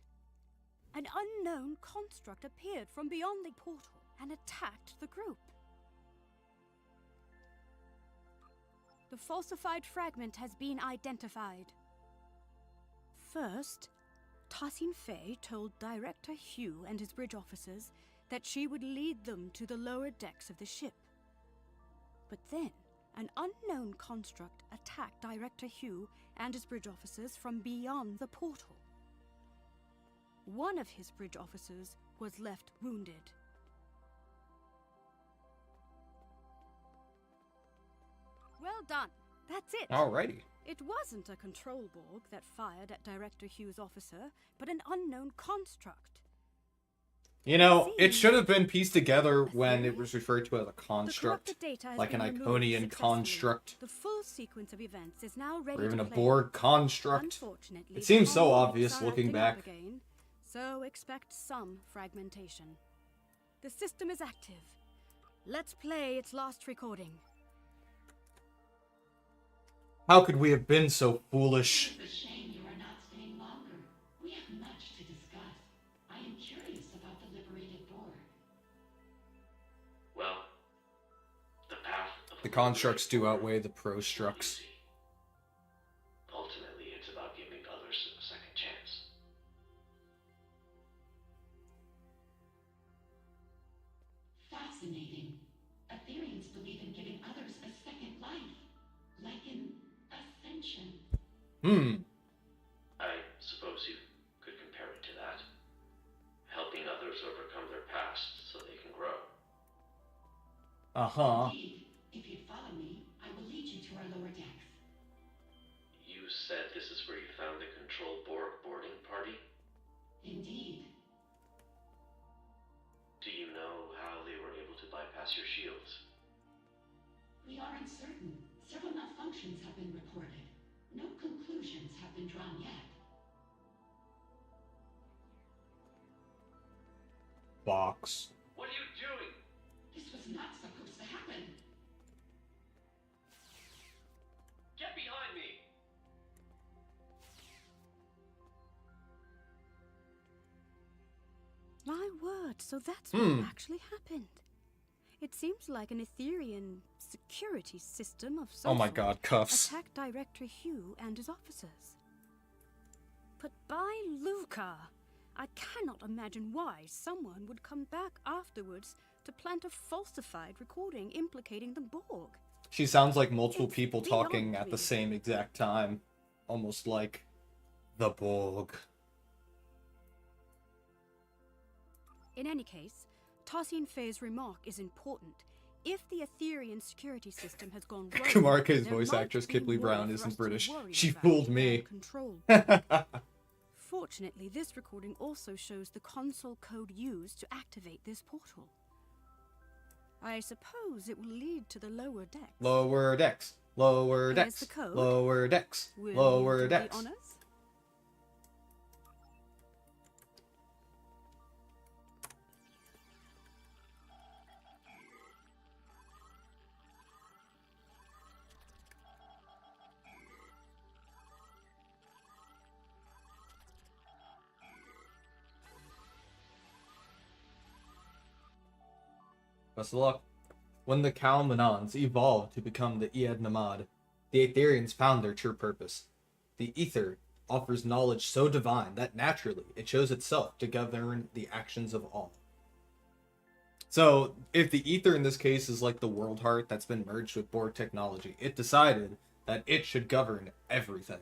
An unknown construct appeared from beyond the portal and attacked the group. The falsified fragment has been identified. First, Tassin Fei told Director Hugh and his bridge officers that she would lead them to the lower decks of the ship. But then, an unknown construct attacked Director Hugh and his bridge officers from beyond the portal. One of his bridge officers was left wounded. Well done. That's it. Alrighty. It wasn't a control Borg that fired at Director Hugh's officer, but an unknown construct. You know, it should have been pieced together when it was referred to as a construct, The corrupted data has like an been removed Iconian successfully. construct, The full sequence of events is now ready or even to a play. Borg construct. Unfortunately, It seems the so Borgs obvious are looking acting back. up again, so expect some fragmentation. The system is active. Let's play its last recording. How could we have been so foolish? It's a shame you are not staying longer. We have much to discuss. I am curious about the liberated Borg. Well, the path of The constructs do outweigh the prostructs. Ultimately, it's about giving others a second chance. Fascinating. Etherians believe in giving others a second life, like in ascension. I suppose you could compare it to that. Helping others overcome their past so they can grow. Uh-huh. Indeed, if you follow me, I will lead you to our lower decks. You said this is where you found the Control Borg boarding party? Indeed. Do you know how they were able to bypass your shields? We are uncertain. Several malfunctions have been reported. No conclusions have been drawn yet. Box. What are you doing? This was not supposed to happen. Get behind me! My word, so that's what actually happened. It seems like an Etherean security system of some Oh my sort god, cuffs. attacked Director Hugh and his officers. But by Luca, I cannot imagine why someone would come back afterwards to plant a falsified recording implicating the Borg. She sounds like multiple It's people beyond talking at the me. same exact time. Almost like the Borg. In any case, Tassine Fei's remark is important. If the Etherean security system has gone rogue, Kamarke's there voice might actress, be Kipley more Brown, for isn't us to British. worry She about fooled than me. control. Fortunately, this recording also shows the console code used to activate this portal. I suppose it will lead to the lower decks. Lower decks. Lower Here's decks. the code. Lower decks. Will Lower you do decks. the honors? Best of luck. When the Kalmanons evolved to become the Ied Namad, the Aetherians found their true purpose. The ether offers knowledge so divine that naturally it shows itself to govern the actions of all. So, if the ether in this case is like the world heart that's been merged with Borg technology, it decided that it should govern everything.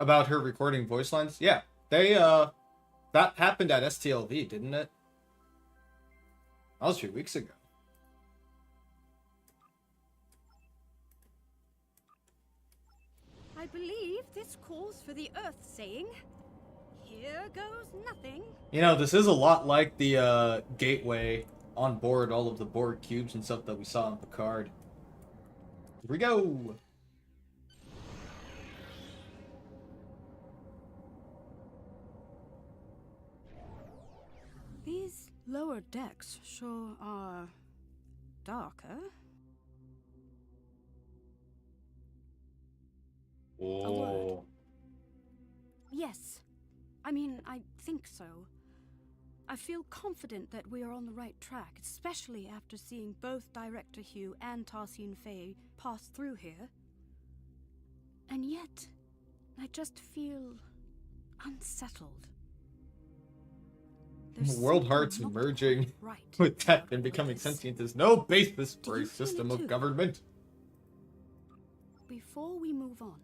About her recording voice lines? Yeah, that happened at STLV, didn't it? That was a few weeks ago. I believe this calls for the Earth saying, "Here goes nothing." You know, this is a lot like the gateway on board all of the Borg cubes and stuff that we saw in Picard. Here we go! These lower decks sure are darker. Oh. Yes. I mean, I think so. I feel confident that we are on the right track, especially after seeing both Director Hugh and Tassine Fei pass through here. And yet, I just feel unsettled. There's World something hearts not merging quite right with that about and all becoming this. sentient is no basis Do for a you feel system it of too? government. Before we move on,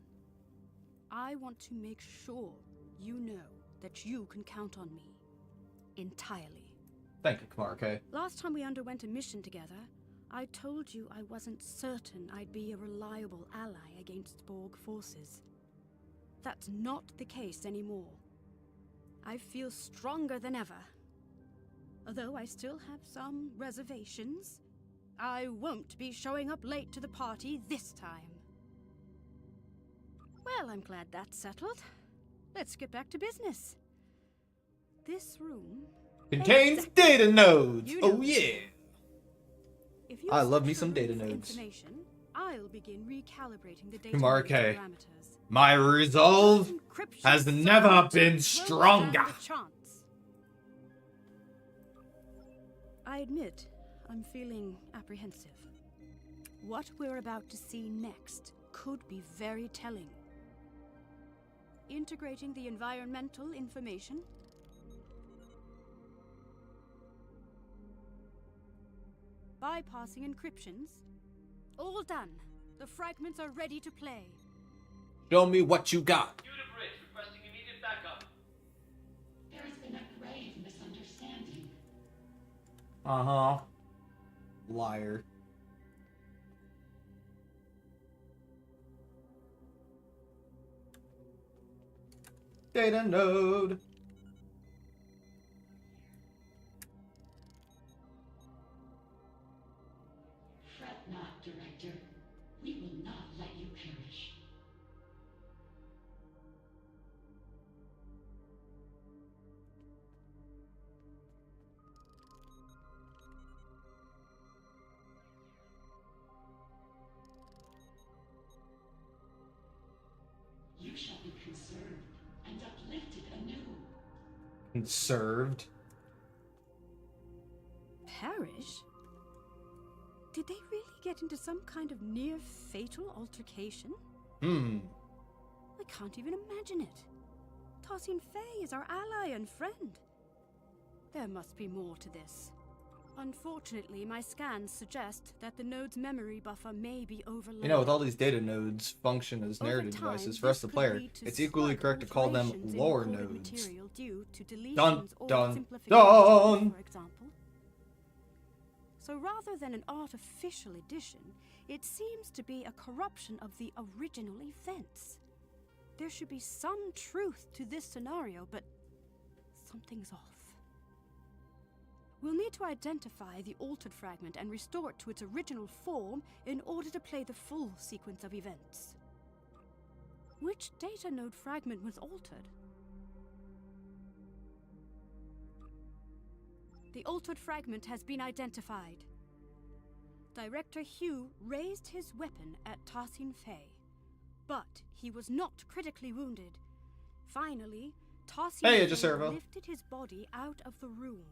I want to make sure you know that you can count on me entirely. Thank you, Kamarke. Last time we underwent a mission together, I told you I wasn't certain I'd be a reliable ally against Borg forces. That's not the case anymore. I feel stronger than ever. Although I still have some reservations, I won't be showing up late to the party this time. Well, I'm glad that's settled. Let's get back to business. This room Contains exactly. data nodes! You know Oh yeah! If you I love search me the some room data for nodes. information, I'll begin recalibrating the data Kamarke. parameters. My resolve Encryption has software never won't been stand stronger. a chance. I admit, I'm feeling apprehensive. What we're about to see next could be very telling. Integrating the environmental information, bypassing encryptions, all done. The fragments are ready to play. Show me what you got. Unit bridge requesting immediate backup. There has been a grave misunderstanding. Uh-huh. Liar. Data node. Fret not, Director. We will not let you perish. You shall be conserved and uplifted anew. Conserved. Perish? Did they really get into some kind of near-fatal altercation? I can't even imagine it. Tosin Fei is our ally and friend. There must be more to this. Unfortunately, my scans suggest that the node's memory buffer may be overloaded. You know, with all these data nodes function as narrative Over time, devices for us, the this could player, lead to it's equally slight correct to call them alterations in lore encoded nodes. material due to deletions Dun, or dun, simplifications, dun. for example. So rather than an artificial addition, it seems to be a corruption of the original events. There should be some truth to this scenario, but something's off. We'll need to identify the altered fragment and restore it to its original form in order to play the full sequence of events. Which data node fragment was altered? The altered fragment has been identified. Director Hugh raised his weapon at Tosin Fei, but he was not critically wounded. Finally, Tosin Hey, Fei Servo. lifted his body out of the room.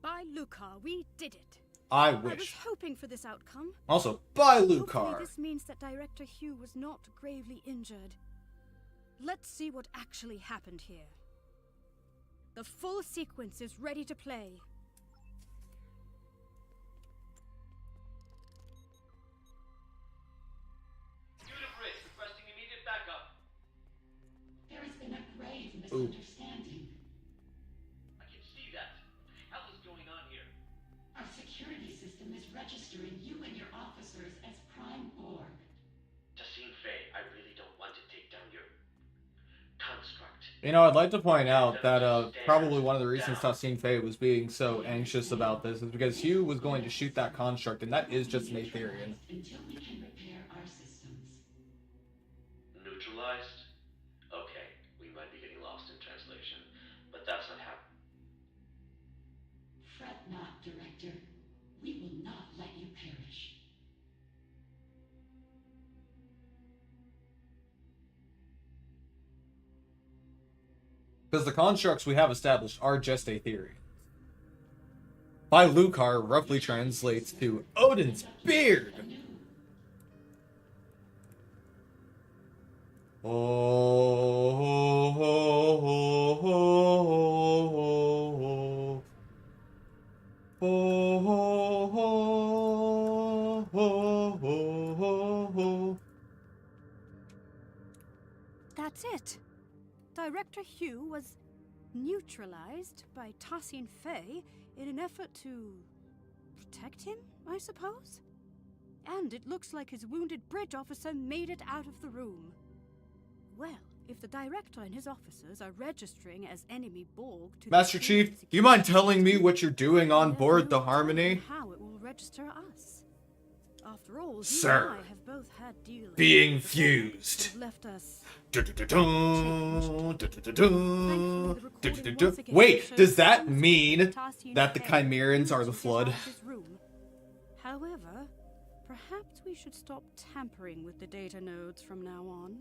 By Lucar, we did it. I I was wish. hoping for this outcome. Also, by Hopefully Lucar. this means that Director Hugh was not gravely injured. Let's see what actually happened here. The full sequence is ready to play. Requesting immediate backup. There has been a grave Ooh. misunderstanding. I can see that. What the hell is going on here? Our security system is registering you and your officers as Prime Borg. Tassine Fei, I really don't want to take down your construct. You know, I'd like to point out that probably one of the reasons Tosin Fei was being so anxious about this is because Hugh was going to shoot that construct, and that is just an Aetherian. Until we can repair our systems. Neutralized? Okay, we might be getting lost in translation, but that's not happening. Fret not, Director. We will not let you perish. Because the constructs we have established are just Aetherian. By Lucar roughly translates to Odin's beard. Oh, oh, oh, oh, oh, oh. That's it. Director Hugh was neutralized by Tosin Fei in an effort to protect him, I suppose? And it looks like his wounded bridge officer made it out of the room. Well, if the director and his officers are registering as enemy Borg to Master the Chief, security do you mind telling me what you're doing on there's board no the Harmony? telling how it will register us. After all, Sir, you and I have both had dealings being with the Borg fused. that have left us. Wait, does that mean that the Chimerans are the Flood? However, perhaps we should stop tampering with the data nodes from now on.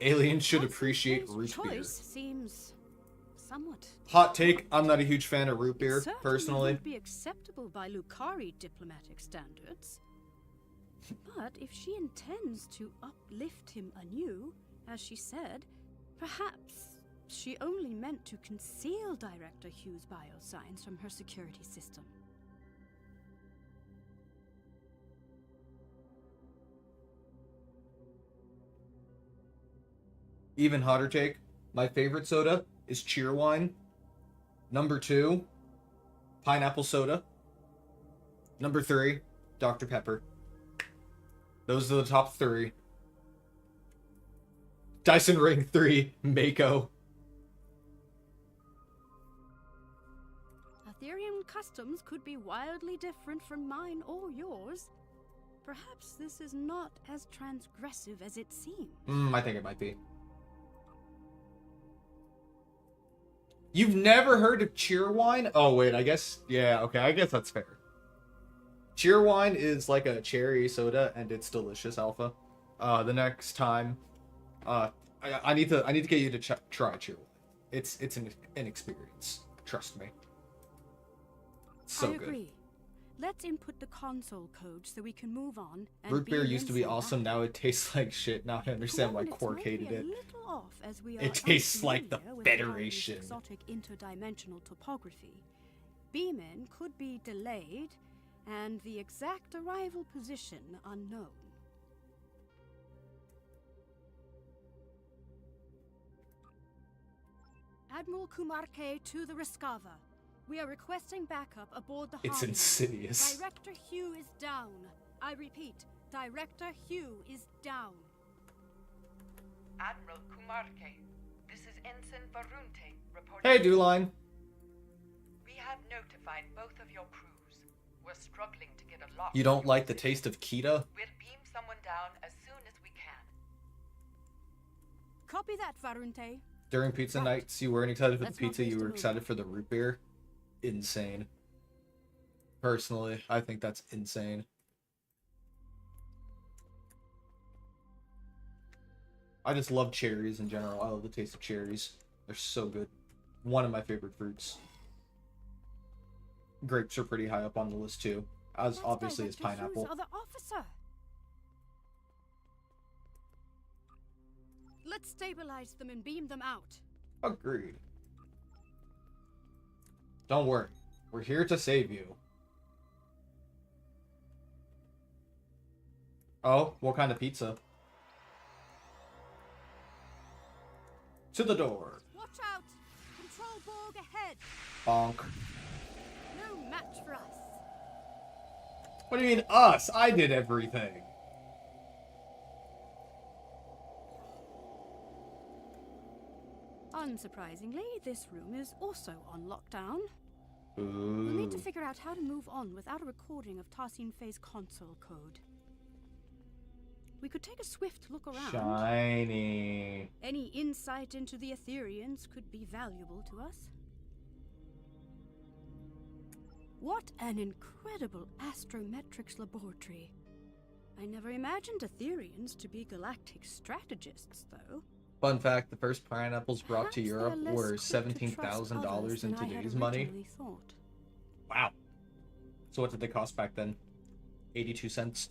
Aliens should Tosin appreciate Fei's root beer. choice seems somewhat. Hot take, I'm not a huge fan of root beer, It certainly personally. would be acceptable by Lucari diplomatic standards. But if she intends to uplift him anew, as she said, perhaps she only meant to conceal Director Hugh's biosigns from her security system. Even hotter take, my favorite soda is Cheerwine. Number 2, pineapple soda. Number 3, Dr. Pepper. Those are the top 3. Dyson Ring 3, Mako. Ethereum customs could be wildly different from mine or yours. Perhaps this is not as transgressive as it seems. I think it might be. You've never heard of Cheerwine? Oh, wait, I guess... Yeah, okay, I guess that's fair. Cheerwine is like a cherry soda, and it's delicious, Alpha. The next time... I need to get you to try Cheerwine. It's an experience. Trust me. So I good. agree. Let's input the console code so we can move on. And Root beer be used to be Lindsay awesome. back. Now it tastes like shit. Now I understand why Coordinates Quark may be hated a it. little off as we are It tastes like the unfamiliar with Federation. Ireland's exotic interdimensional topography. Beam-in could be delayed, and the exact arrival position unknown. Admiral Kumarke to the Riskava. We are requesting backup aboard the It's Harmony. insidious. Director Hugh is down. I repeat, Director Hugh is down. Admiral Kumarke, this is Ensign Varunte reporting. Hey, Dewline. We have notified both of your crews. We're struggling to get a lock. You don't like the taste of Kita? We'll beam someone down as soon as we can. Copy that, Varunte. During pizza nights, you weren't excited for the Let's not pizza, you waste a were moment. excited for the root beer? Insane. Personally, I think that's insane. I just love cherries in general. I love the taste of cherries. They're so good. One of my favorite fruits. Grapes are pretty high up on the list too, as That's obviously as Director pineapple. Hugh's other officer. Let's stabilize them and beam them out. Agreed. Don't worry. We're here to save you. Oh, what kind of pizza? To the door. Watch out! Control Borg ahead! Bonk. No match for us. What do you mean us? I did everything. Unsurprisingly, this room is also on lockdown. We'll Ooh. need to figure out how to move on without a recording of Tarsin Fei's console code. We could take a swift look around. Shiny. Any insight into the Ethereans could be valuable to us. What an incredible astrometrics laboratory. I never imagined Ethereans to be galactic strategists, though. Fun fact, the first pineapples brought to Perhaps Europe they're less were quick to trust $17,000 others in than I had today's money. originally thought. Wow. So what did they cost back then? 82 cents?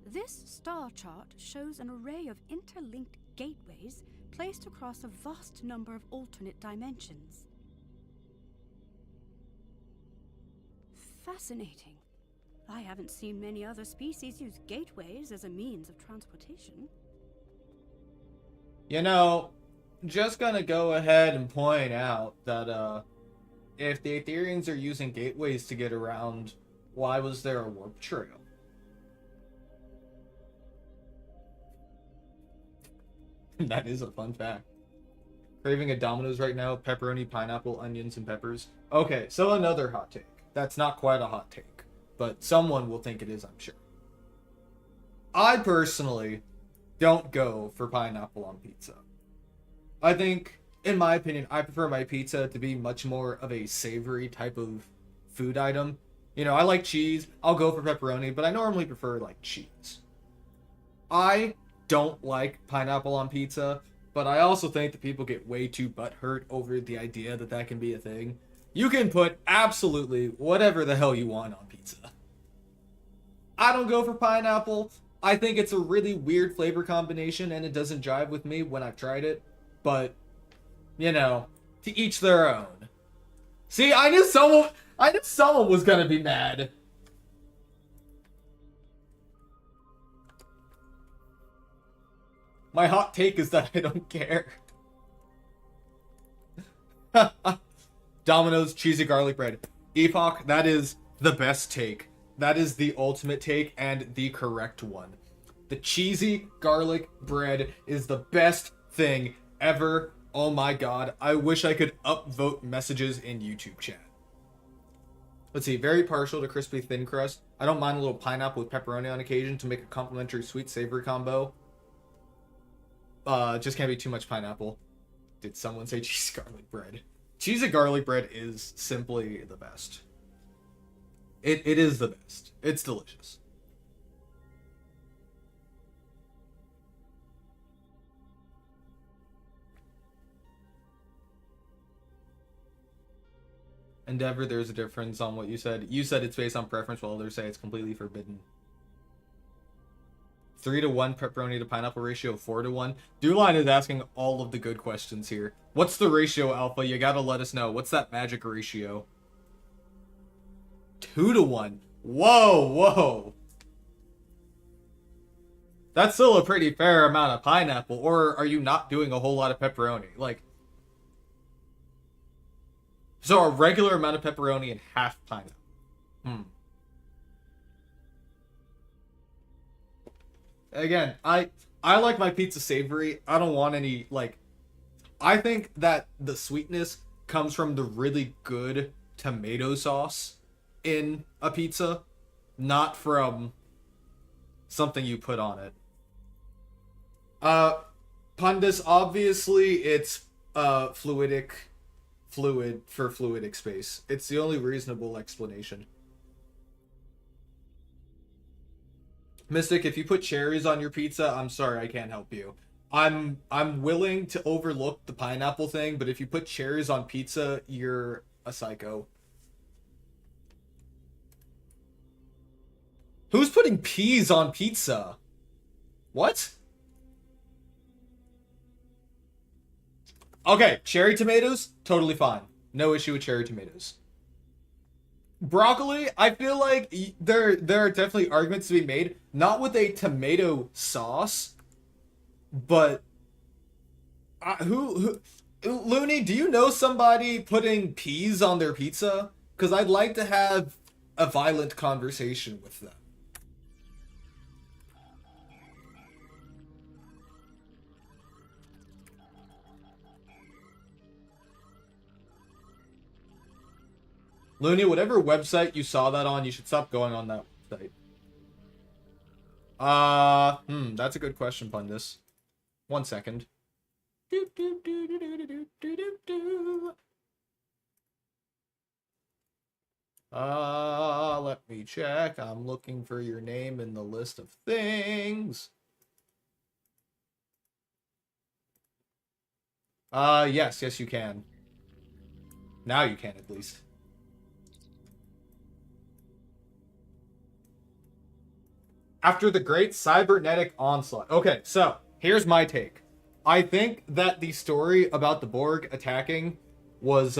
This star chart shows an array of interlinked gateways placed across a vast number of alternate dimensions. Fascinating. I haven't seen many other species use gateways as a means of transportation. You know, just gonna go ahead and point out that, if the Ethereans are using gateways to get around, why was there a warp trail? That is a fun fact. Craving a Domino's right now, pepperoni, pineapple, onions, and peppers. Okay, so another hot take. That's not quite a hot take, but someone will think it is, I'm sure. I personally don't go for pineapple on pizza. I think, in my opinion, I prefer my pizza to be much more of a savory type of food item. You know, I like cheese, I'll go for pepperoni, but I normally prefer, like, cheese. I don't like pineapple on pizza, but I also think that people get way too butthurt over the idea that that can be a thing. You can put absolutely whatever the hell you want on pizza. I don't go for pineapple. I think it's a really weird flavor combination and it doesn't jive with me when I've tried it. But, you know, to each their own. See, I knew someone was gonna be mad. My hot take is that I don't care. Domino's cheesy garlic bread. Epoch, that is the best take. That is the ultimate take and the correct one. The cheesy garlic bread is the best thing ever. Oh my god. I wish I could upvote messages in YouTube chat. Let's see. Very partial to crispy thin crust. I don't mind a little pineapple with pepperoni on occasion to make a complimentary sweet savory combo. Just can't be too much pineapple. Did someone say cheesy garlic bread? Cheesy garlic bread is simply the best. It is the best. It's delicious. Endeavor, there's a difference on what you said. You said it's based on preference, while others say it's completely forbidden. 3-to-1 pepperoni to pineapple ratio, 4-to-1. Dewline is asking all of the good questions here. What's the ratio, Alpha? You gotta let us know. What's that magic ratio? 2-to-1. Whoa, whoa. That's still a pretty fair amount of pineapple. Or are you not doing a whole lot of pepperoni? Like, so a regular amount of pepperoni and half pineapple. Again, I like my pizza savory. I don't want any, like, I think that the sweetness comes from the really good tomato sauce in a pizza, not from something you put on it. Pundus, obviously it's fluid for fluidic space. It's the only reasonable explanation. Mystic, if you put cherries on your pizza, I'm sorry, I can't help you. I'm willing to overlook the pineapple thing, but if you put cherries on pizza, you're a psycho. Who's putting peas on pizza? What? Okay, cherry tomatoes, totally fine. No issue with cherry tomatoes. Broccoli, I feel like there are definitely arguments to be made, not with a tomato sauce, but who Looney, do you know somebody putting peas on their pizza? Because I'd like to have a violent conversation with them. Looney, whatever website you saw that on, you should stop going on that website. That's a good question, Pundus. 1 second. Let me check. I'm looking for your name in the list of things. Yes, you can. Now you can, at least. After the great cybernetic onslaught. Okay, so here's my take. I think that the story about the Borg attacking was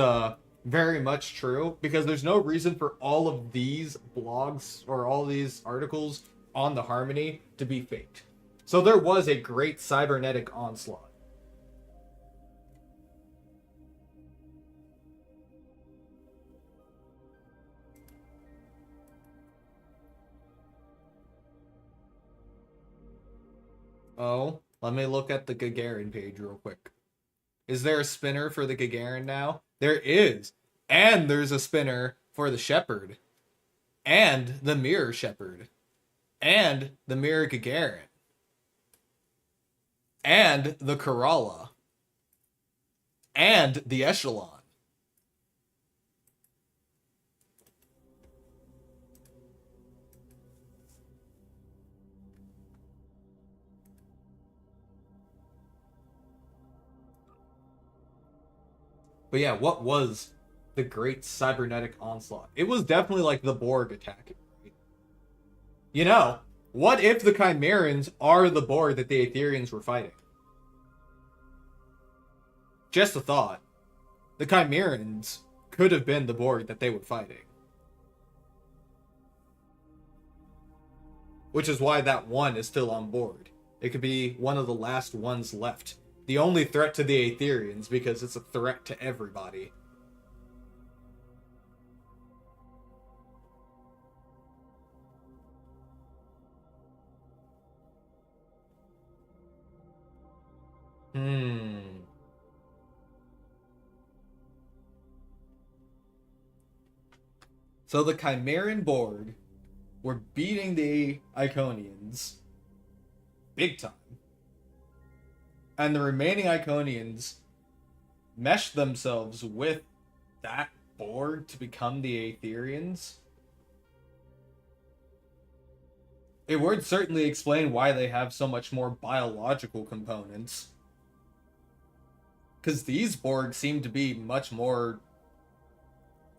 very much true, because there's no reason for all of these blogs or all these articles on the Harmony to be faked. So there was a great cybernetic onslaught. Oh, let me look at the Gagarin page real quick. Is there a spinner for the Gagarin now? There is. And there's a spinner for the Shepherd. And the Mirror Shepherd. And the Mirror Gagarin. And the Corolla. And the Echelon. But yeah, what was the great cybernetic onslaught? It was definitely like the Borg attack. You know, what if the Chimerans are the Borg that the Aetherians were fighting? Just a thought. The Chimerans could have been the Borg that they were fighting. Which is why that one is still on board. It could be one of the last ones left. The only threat to the Aetherians, because it's a threat to everybody. So the Chimeran Borg were beating the Iconians big time. And the remaining Iconians meshed themselves with that Borg to become the Aetherians. It would certainly explain why they have so much more biological components. Because these Borg seem to be much more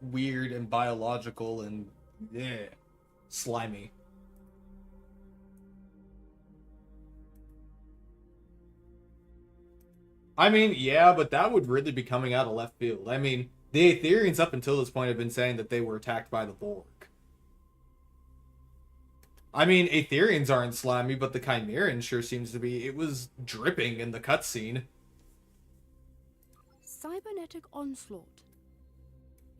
weird and biological and slimy. I mean, yeah, but that would really be coming out of left field. I mean, the Aetherians up until this point have been saying that they were attacked by the Borg. I mean, Aetherians aren't slimy, but the Chimeran sure seems to be. It was dripping in the cutscene. Cybernetic onslaught.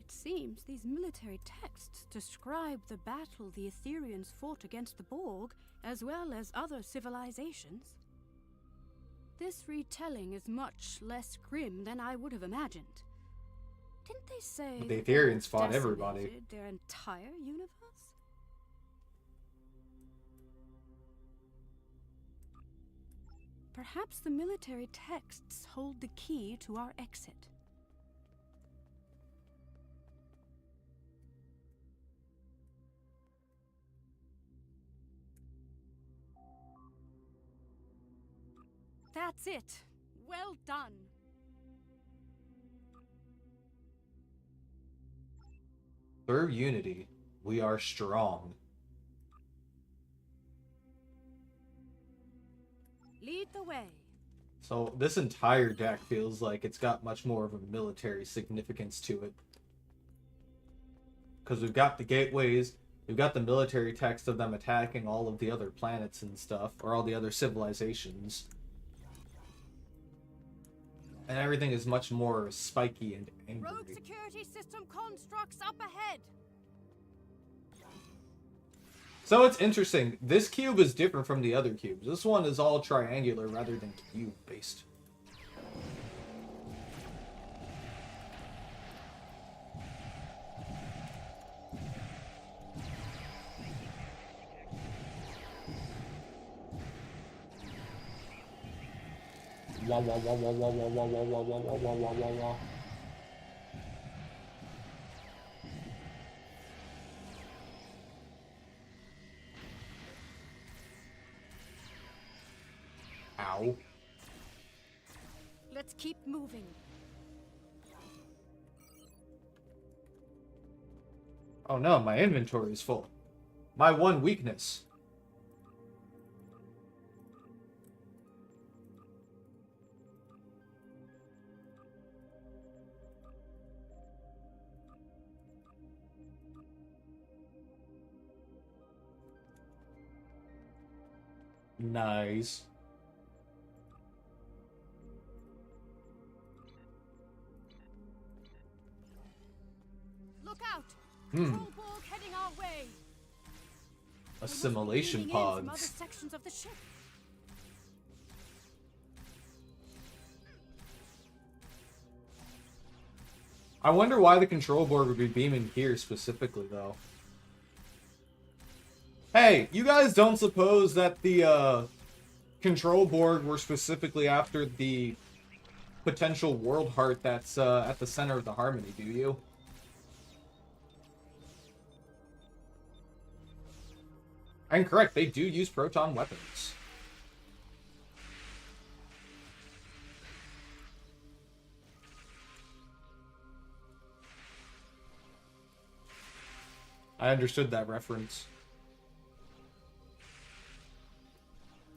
It seems these military texts describe the battle the Aetherians fought against the Borg, as well as other civilizations. This retelling is much less grim than I would have imagined. Didn't they say the Aetherians fought everybody? decimated their entire universe? Perhaps the military texts hold the key to our exit. That's it. Well done. Through unity, we are strong. Lead the way. So this entire deck feels like it's got much more of a military significance to it. Because we've got the gateways, we've got the military text of them attacking all of the other planets and stuff, or all the other civilizations. And everything is much more spiky and angry. Rogue security system constructs up ahead. So it's interesting. This cube is different from the other cubes. This one is all triangular rather than cube-based. Wah wah wah wah wah wah wah wah wah wah wah wah wah wah wah. Ow. Let's keep moving. Oh no, my inventory is full. My one weakness. Nice. Look out! Control Borg heading our way. Assimilation They must be leaning in from other pods. sections of the ship. I wonder why the control board would be beaming here specifically, though. Hey, you guys don't suppose that the control board were specifically after the potential world heart that's at the center of the Harmony, do you? I'm correct, they do use proton weapons. I understood that reference.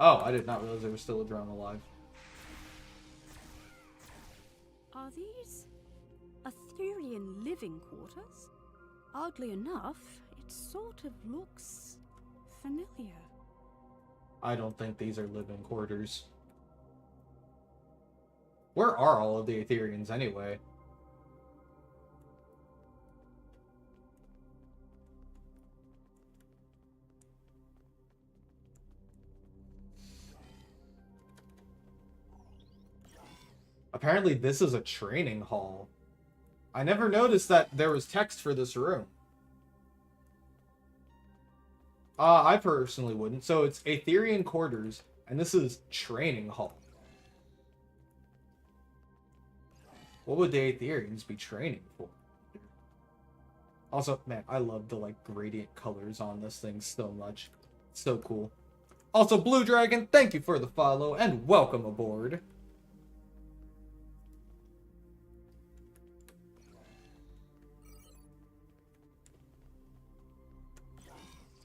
Oh, I did not realize there was still a drone alive. Are these Aetherian living quarters? Oddly enough, it sort of looks familiar. I don't think these are living quarters. Where are all of the Aetherians anyway? Apparently this is a training hall. I never noticed that there was text for this room. I personally wouldn't. So it's Aetherian quarters, and this is training hall. What would the Aetherians be training for? Also, man, I love the, like, gradient colors on this thing so much. It's so cool. Also, Blue Dragon, thank you for the follow, and welcome aboard.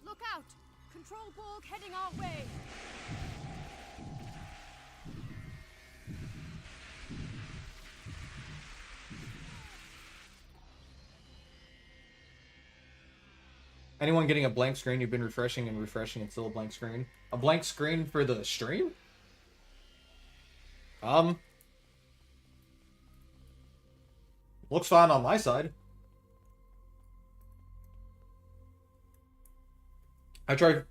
Look out! Control Borg heading our way! Anyone getting a blank screen? You've been refreshing and refreshing and still a blank screen. A blank screen for the stream? Looks fine on my side. I tried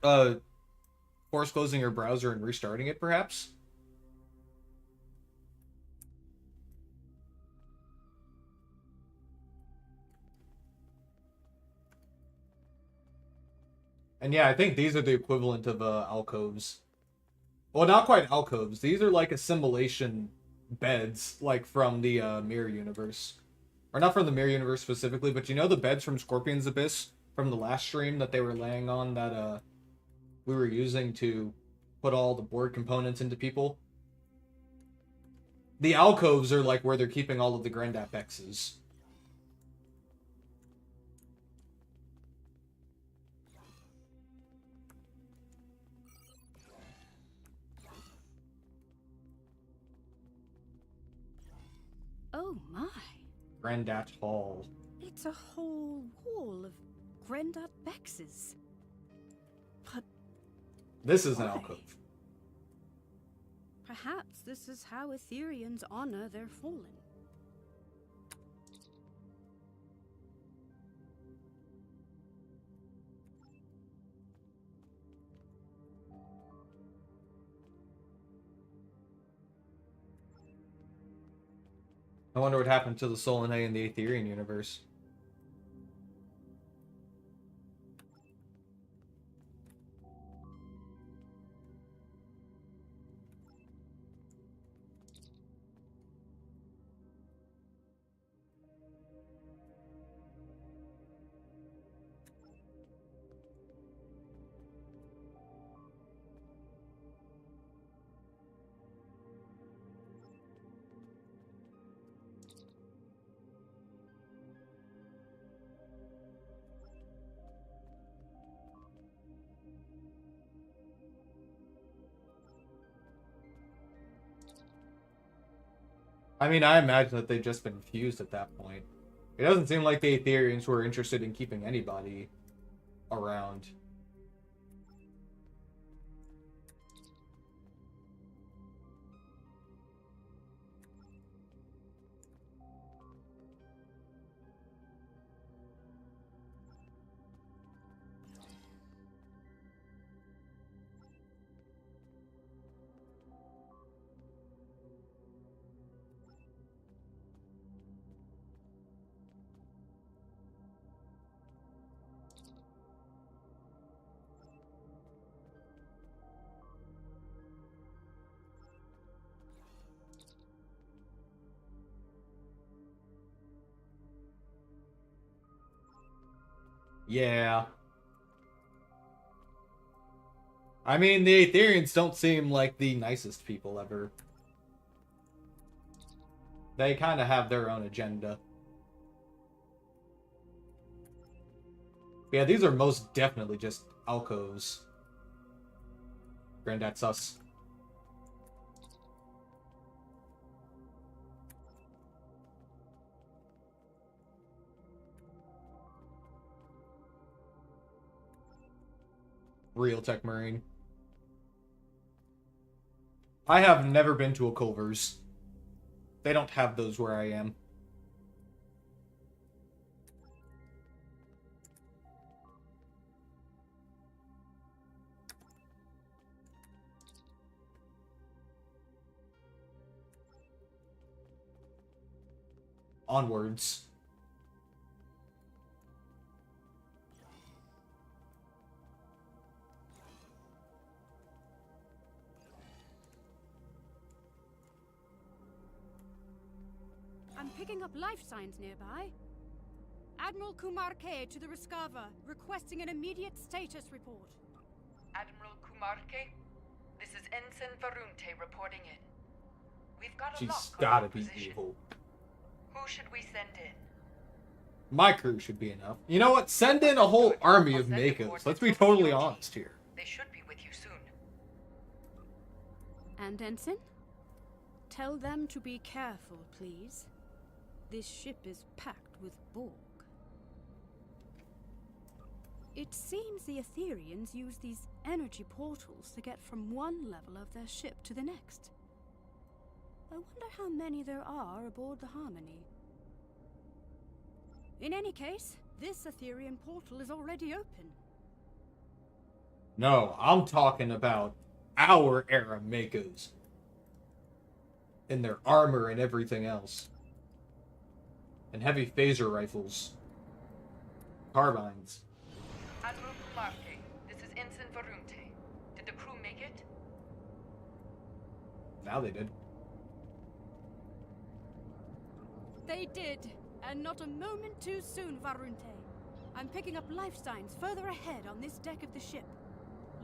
force closing your browser and restarting it, perhaps. And yeah, I think these are the equivalent of alcoves. Well, not quite alcoves. These are like assimilation beds, like from the Mirror Universe. Or not from the Mirror Universe specifically, but you know the beds from Scorpion's Abyss from the last stream that they were laying on that we were using to put all the board components into people? The alcoves are like where they're keeping all of the Grand Apexes. Oh my. Grandat Hall. It's a whole wall of Grandat Bexes. But This is an why? alcove. Perhaps this is how Aetherians honor their fallen. I wonder what happened to the Solanae in the Aetherian universe. I mean, I imagine that they've just been fused at that point. It doesn't seem like the Aetherians were interested in keeping anybody around. Yeah. I mean, the Aetherians don't seem like the nicest people ever. They kind of have their own agenda. Yeah, these are most definitely just alcoves. Granddad sus. Real Tech Marine. I have never been to a Culver's. They don't have those where I am. Onwards. I'm picking up life signs nearby. Admiral Kumar K to the Riskava, requesting an immediate status report. Admiral Kumarke, this is Ensign Varunte reporting in. We've got a She's lock on gotta your be position. evil. Who should we send in? My crew should be enough. You know what? Send in a whole army of Makos. Let's be totally honest here. They should be with you soon. And Ensign? Tell them to be careful, please. This ship is packed with Borg. It seems the Etherians use these energy portals to get from one level of their ship to the next. I wonder how many there are aboard the Harmony. In any case, this Etherian portal is already open. No, I'm talking about our era Makos. And their armor and everything else. And heavy phaser rifles. Carbines. Admiral Kumarke, this is Ensign Varunte. Did the crew make it? Now they did. They did, and not a moment too soon, Varunte. I'm picking up life signs further ahead on this deck of the ship.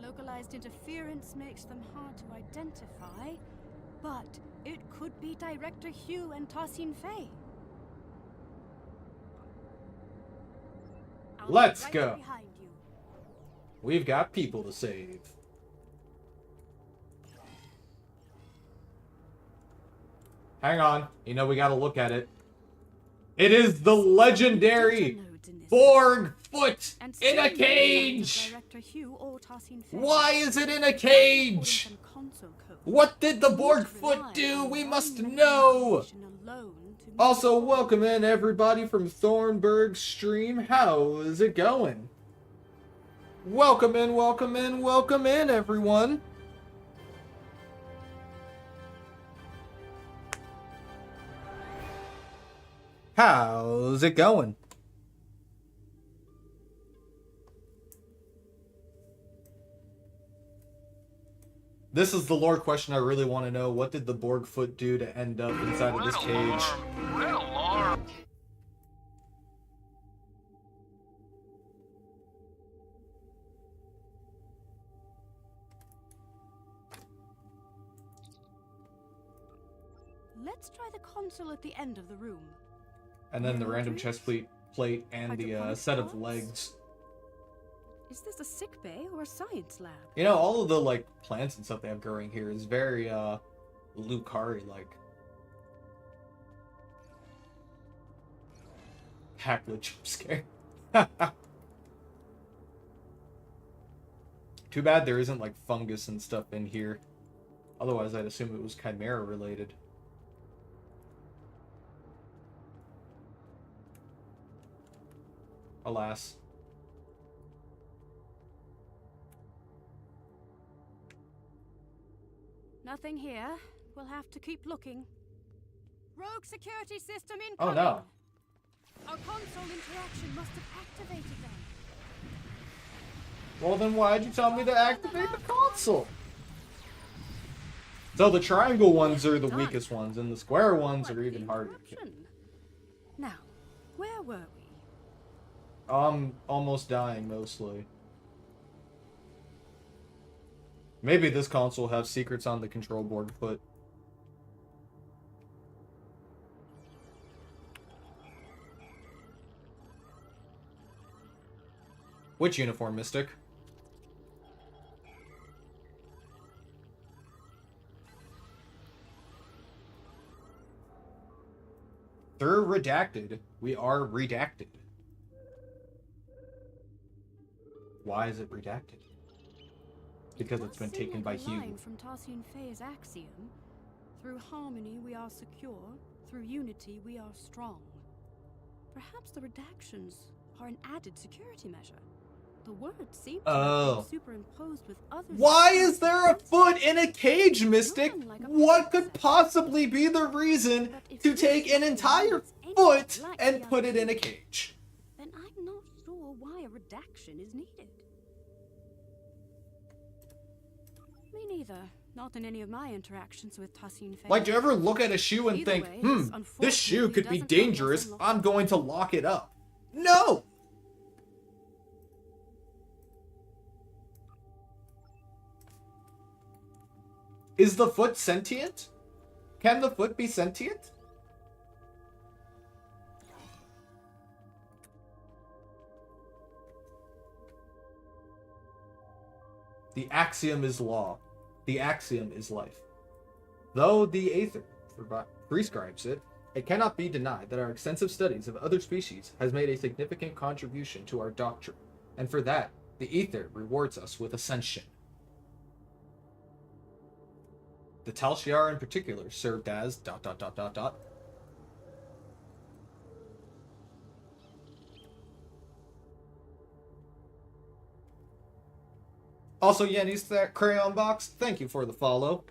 Localized interference makes them hard to identify, but it could be Director Hugh and Tassin Fay. Let's right go. behind you. We've got people to save. Hang on. You know, we gotta look at it. It is the legendary Borg foot And in a still no signs of cage! Director Hugh or Tassin Fay. Why is it in a cage? Some console code. What did the We Borg need to foot rely do? on We must one know! information alone to make Also, sure. welcome in everybody from Thornburg Stream. How is it going? Welcome in, welcome in, welcome in, everyone. How's it going? This is the lore question I really want to know. What did the Borg foot do to end up inside of this cage? Red alarm! Let's try the console at the end of the room. And then the random chest plate and the Hydroponic set of pods? legs. Is this a sick bay or a science lab? You know, all of the like plants and stuff they have growing here is very Lucari like. Hacklet jump scare. Too bad there isn't like fungus and stuff in here. Otherwise I'd assume it was Chimera related. Alas. Nothing here. We'll have to keep looking. Rogue security system Oh incoming. no. Our console interaction must have activated them. Well then why'd you tell me to activate the console? So the triangle ones are the weakest ones, and the square ones are even harder to kill. Interruption. Now, where were we? I'm almost dying mostly. Maybe this console has secrets on the control board foot. Which uniform, Mystic? They're redacted. We are redacted. Why is it redacted? because it's been taken by Hugh. Line from Tarsian Fey's Axiom. Through harmony we are secure, through unity we are strong. Perhaps the redactions are an added security measure. The words seem to have been superimposed with others. Why is there a foot in a cage, Mystic? What could possibly be the reason to take an entire foot and put it in a cage? Then I'm not sure why a redaction is needed. Me neither. Not in any of my interactions with Tarsian Fey. Like, do you ever look at a shoe and think, this shoe could be dangerous, I'm going to lock it up? No! Is the foot sentient? Can the foot be sentient? The axiom is law. The axiom is life. Though the Aether prescribes it, it cannot be denied that our extensive studies of other species has made a significant contribution to our doctrine, and for that, the Aether rewards us with ascension. The Tal Shiar in particular served as ... Also, Yenny's that crayon box, thank you for the follow.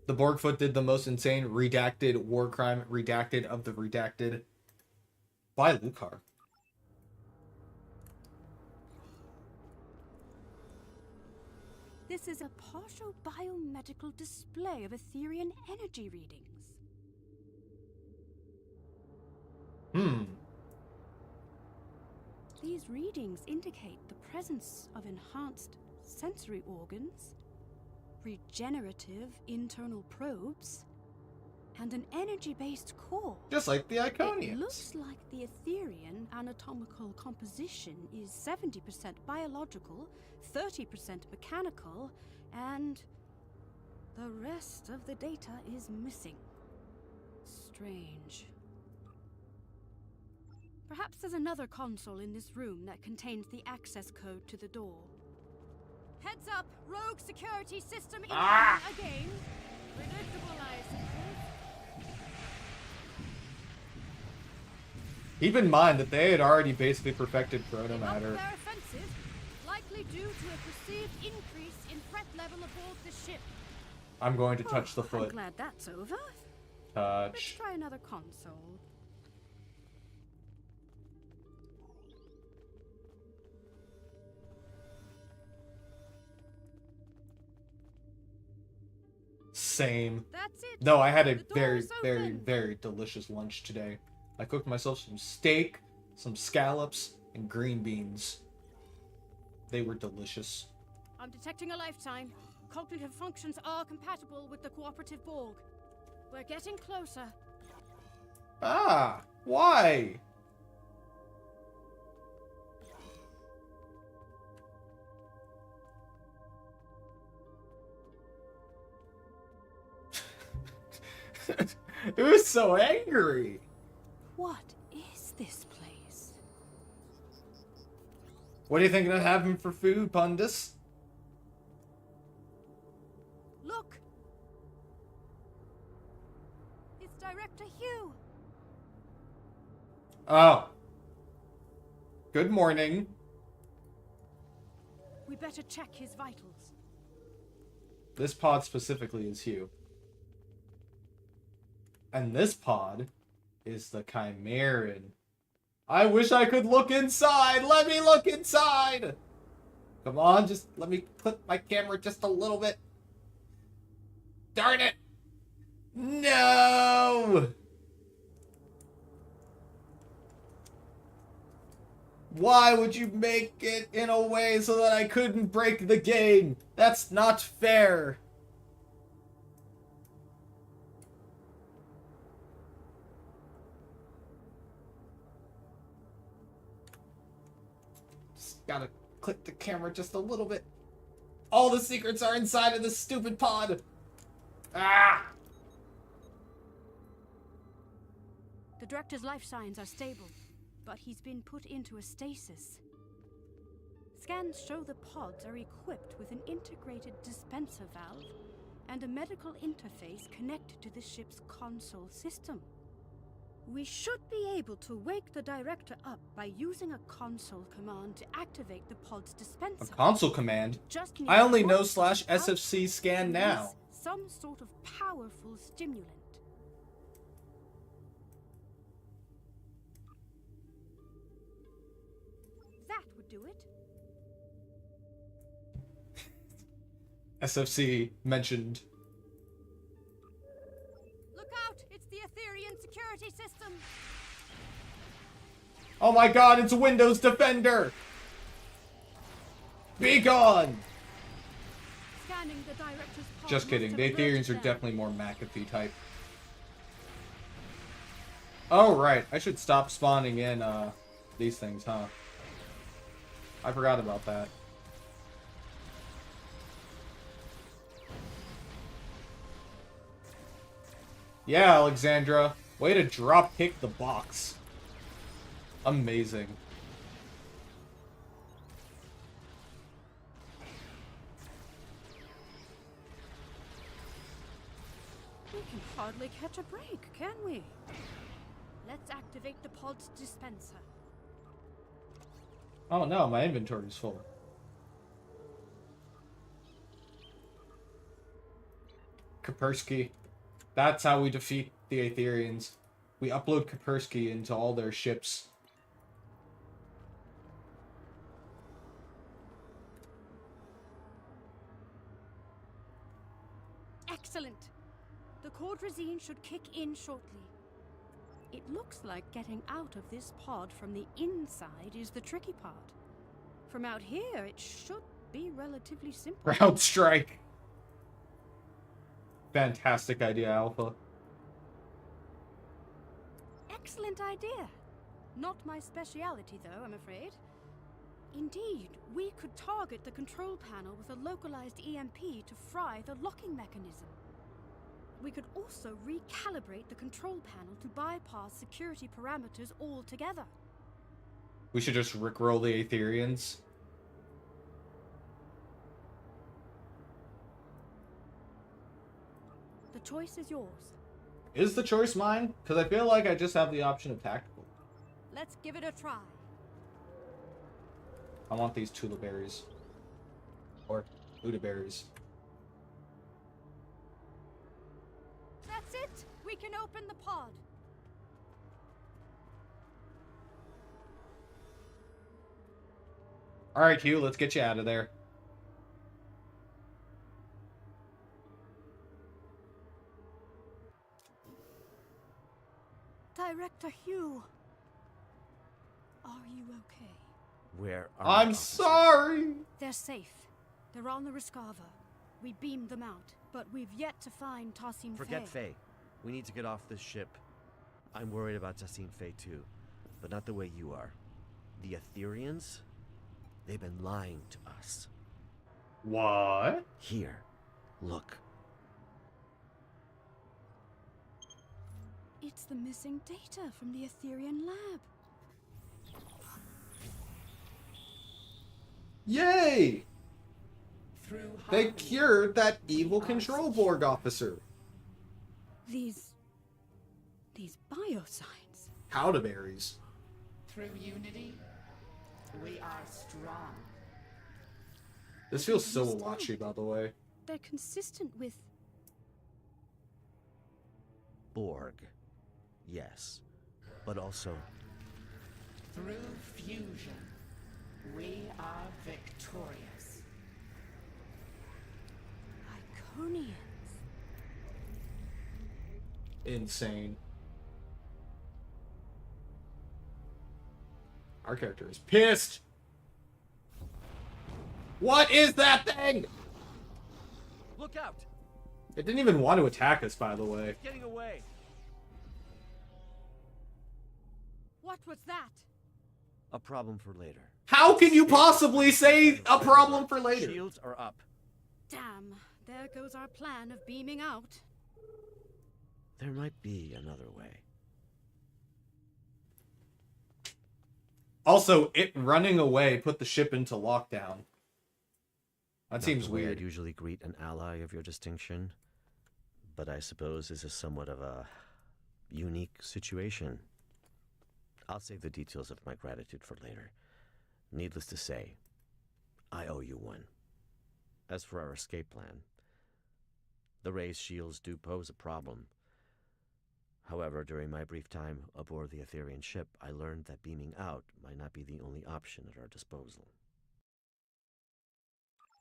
The Borgfoot did the most insane redacted war crime, redacted of the redacted, by Lucar. This is a partial biomedical display of Etherian energy readings. These readings indicate the presence of enhanced sensory organs, regenerative internal probes, and an energy-based core. Just like the Iconians. It looks like the Etherian anatomical composition is 70% biological, 30% mechanical, and the rest of the data is missing. Strange. Perhaps there's another console in this room that contains the access code to the door. Heads up! Rogue security system again. Predictable, I suppose. Keep in mind that they had already basically perfected protomatter. They're offensive, likely due to a perceived increase in threat level aboard the ship. I'm going to touch the I'm foot. glad that's over. Touch. Let's try another console. Same. That's it. No, I had a The door very, is very, open. very delicious lunch today. I cooked myself some steak, some scallops, and green beans. They were delicious. I'm detecting a lifetime. Cognitive functions are compatible with the cooperative Borg. We're getting closer. Ah, why? It was so angry. What is this place? What are you thinking of having for food, Pundus? Look! It's Director Hugh. Oh. Good morning. We better check his vitals. This pod specifically is Hugh. And this pod is the Chimeran. I wish I could look inside. Let me look inside. Come on, just let me clip my camera just a little bit. Darn it. No. Why would you make it in a way so that I couldn't break the game? That's not fair. Gotta click the camera just a little bit. All the secrets are inside of this stupid pod. Ah! The Director's life signs are stable, but he's been put into a stasis. Scans show the pods are equipped with an integrated dispenser valve and a medical interface connected to the ship's console system. We should be able to wake the director up by using a console command to activate the pod's dispenser. A console command? Just I only need know one slash output SFC scan to now. release some sort of powerful stimulant. That would do it. SFC mentioned. Look out! It's the Ethereum security system! Oh my god, it's Windows Defender! Be gone! Scanning the director's pod Just kidding, must the have alerted Ethereans are them. definitely more McAfee type. Oh right, I should stop spawning in these things, huh? I forgot about that. Yeah, Alexandra. Way to drop kick the box. Amazing. We can hardly catch a break, can we? Let's activate the pod's dispenser. Oh no, my inventory's full. Kaspersky. That's how we defeat the Aetherians. We upload Kaspersky into all their ships. Excellent. The Cordrazine should kick in shortly. It looks like getting out of this pod from the inside is the tricky part. From out here, it should be relatively simple. Ground strike. Fantastic idea, Alpha. Excellent idea. Not my speciality, though, I'm afraid. Indeed, we could target the control panel with a localized EMP to fry the locking mechanism. We could also recalibrate the control panel to bypass security parameters altogether. We should just rickroll the Aetherians. The choice is yours. Is the choice mine? Because I feel like I just have the option of tactical. Let's give it a try. I want these Tula berries. Or Uda berries. That's it! We can open the pod. Alright, Hugh, let's get you out of there. Director Hugh. Are you okay? Where are my I'm officers? sorry! They're safe. They're on the Rescava. We beamed them out, but we've yet to find Tassim Forget Faye. Faye. We need to get off this ship. I'm worried about Tassim Faye too, but not the way you are. The Ethereans? They've been lying to us. What? Here, look. It's the missing data from the Etherean lab. Yay! They cured that evil control Borg officer. These biosigns. Powderberries. Through unity, we are strong. This feels so watchy, by the way. They're consistent with... Borg. Yes. But also, Through fusion, we are victorious. Iconians. Insane. Our character is pissed. What is that thing? look out! It didn't even want to attack us, by the way. It's getting away. What was that? A problem for later. How can you possibly say a problem for later? Shields are up. Damn, there goes our plan of beaming out. There might be another way. Also, it running away put the ship into lockdown. That Not seems the way weird. I'd usually greet an ally of your distinction, but I suppose this is somewhat of a unique situation. I'll save the details of my gratitude for later. Needless to say, I owe you one. As for our escape plan, the raised shields do pose a problem. However, during my brief time aboard the Etherean ship, I learned that beaming out might not be the only option at our disposal.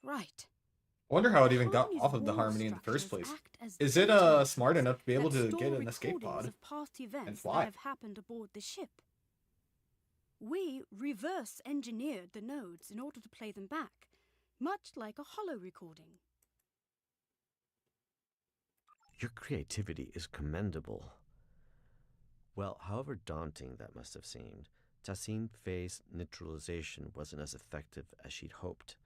Right. I wonder how it even got Colonies' off of the wall Harmony in the first structures place. act as Is it data smart enough to be able that to store get an escape recordings pod of past events fly? that have happened aboard the ship? We reverse engineered the nodes in order to play them back, much like a holo recording. Your creativity is commendable. Well, however daunting that must have seemed, Tassim Faye's neutralization wasn't as effective as she'd hoped.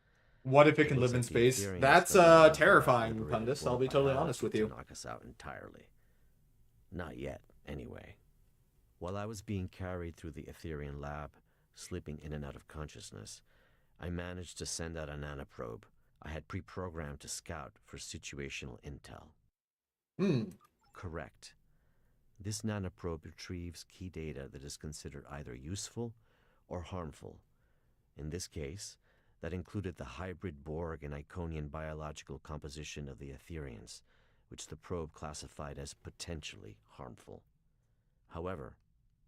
What if it can looks live in like the space? Ethereans That's don't know enough about terrifying, liberated Pundus. I'll world be totally biology honest with to you. knock us out entirely. Not yet, anyway. While I was being carried through the Etherean lab, slipping in and out of consciousness, I managed to send out a nanoprobe I had pre-programmed to scout for situational intel. Correct. This nanoprobe retrieves key data that is considered either useful or harmful. In this case, that included the hybrid Borg and Iconian biological composition of the Ethereans, which the probe classified as potentially harmful. However,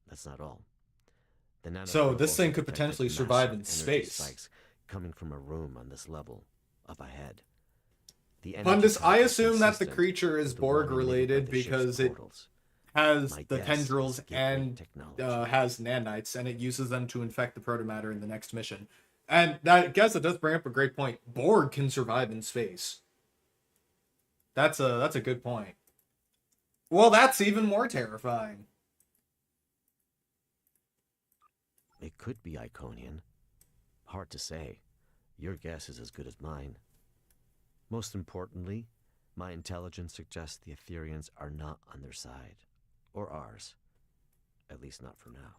that's not all. The nanoprobe So this also thing could detected potentially survive in massive energy space. spikes coming from a room on this level, up ahead. The energy Pundus, I type is assume that the consistent creature is with the one Borg emitted by related the ship's because it portals. has My the guess tendrils is gateway and technology. has nanites, and it uses them to infect the protomatter in the next mission. And I guess it does bring up a great point. Borg can survive in space. That's a good point. Well, that's even more terrifying. It could be Iconian. Hard to say. Your guess is as good as mine. Most importantly, my intelligence suggests the Ethereans are not on their side. Or ours. At least not for now.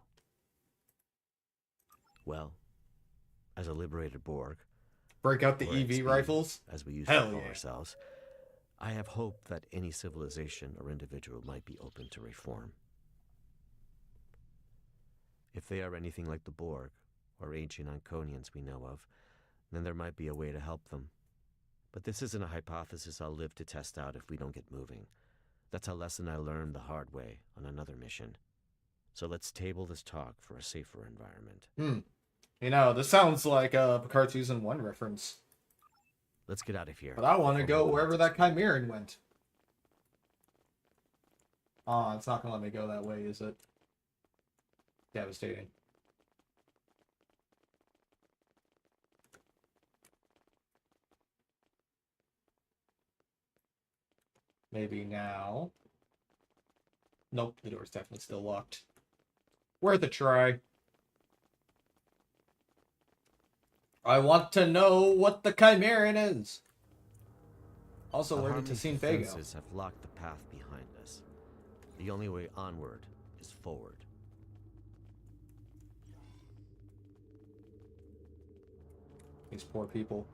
Well, as a liberated Borg, Break out the or EV XP, rifles. as we used Hell to call yeah. ourselves, I have hope that any civilization or individual might be open to reform. If they are anything like the Borg, or ancient Iconians we know of, then there might be a way to help them. But this isn't a hypothesis I'll live to test out if we don't get moving. That's a lesson I learned the hard way on another mission. So let's table this talk for a safer environment. You know, this sounds like a Picard Season 1 reference. Let's get out of here. But I want to before go my wherever plans that explode. Chimeran went. Aw, it's not going to let me go that way, is it? Devastating. Maybe now. Nope, the door's definitely still locked. Worth a try. I want to know what the Chimeran is. Also, The where did Harmony Tassim Faye go? defenses have locked the path behind us. The only way onward is forward. These poor people.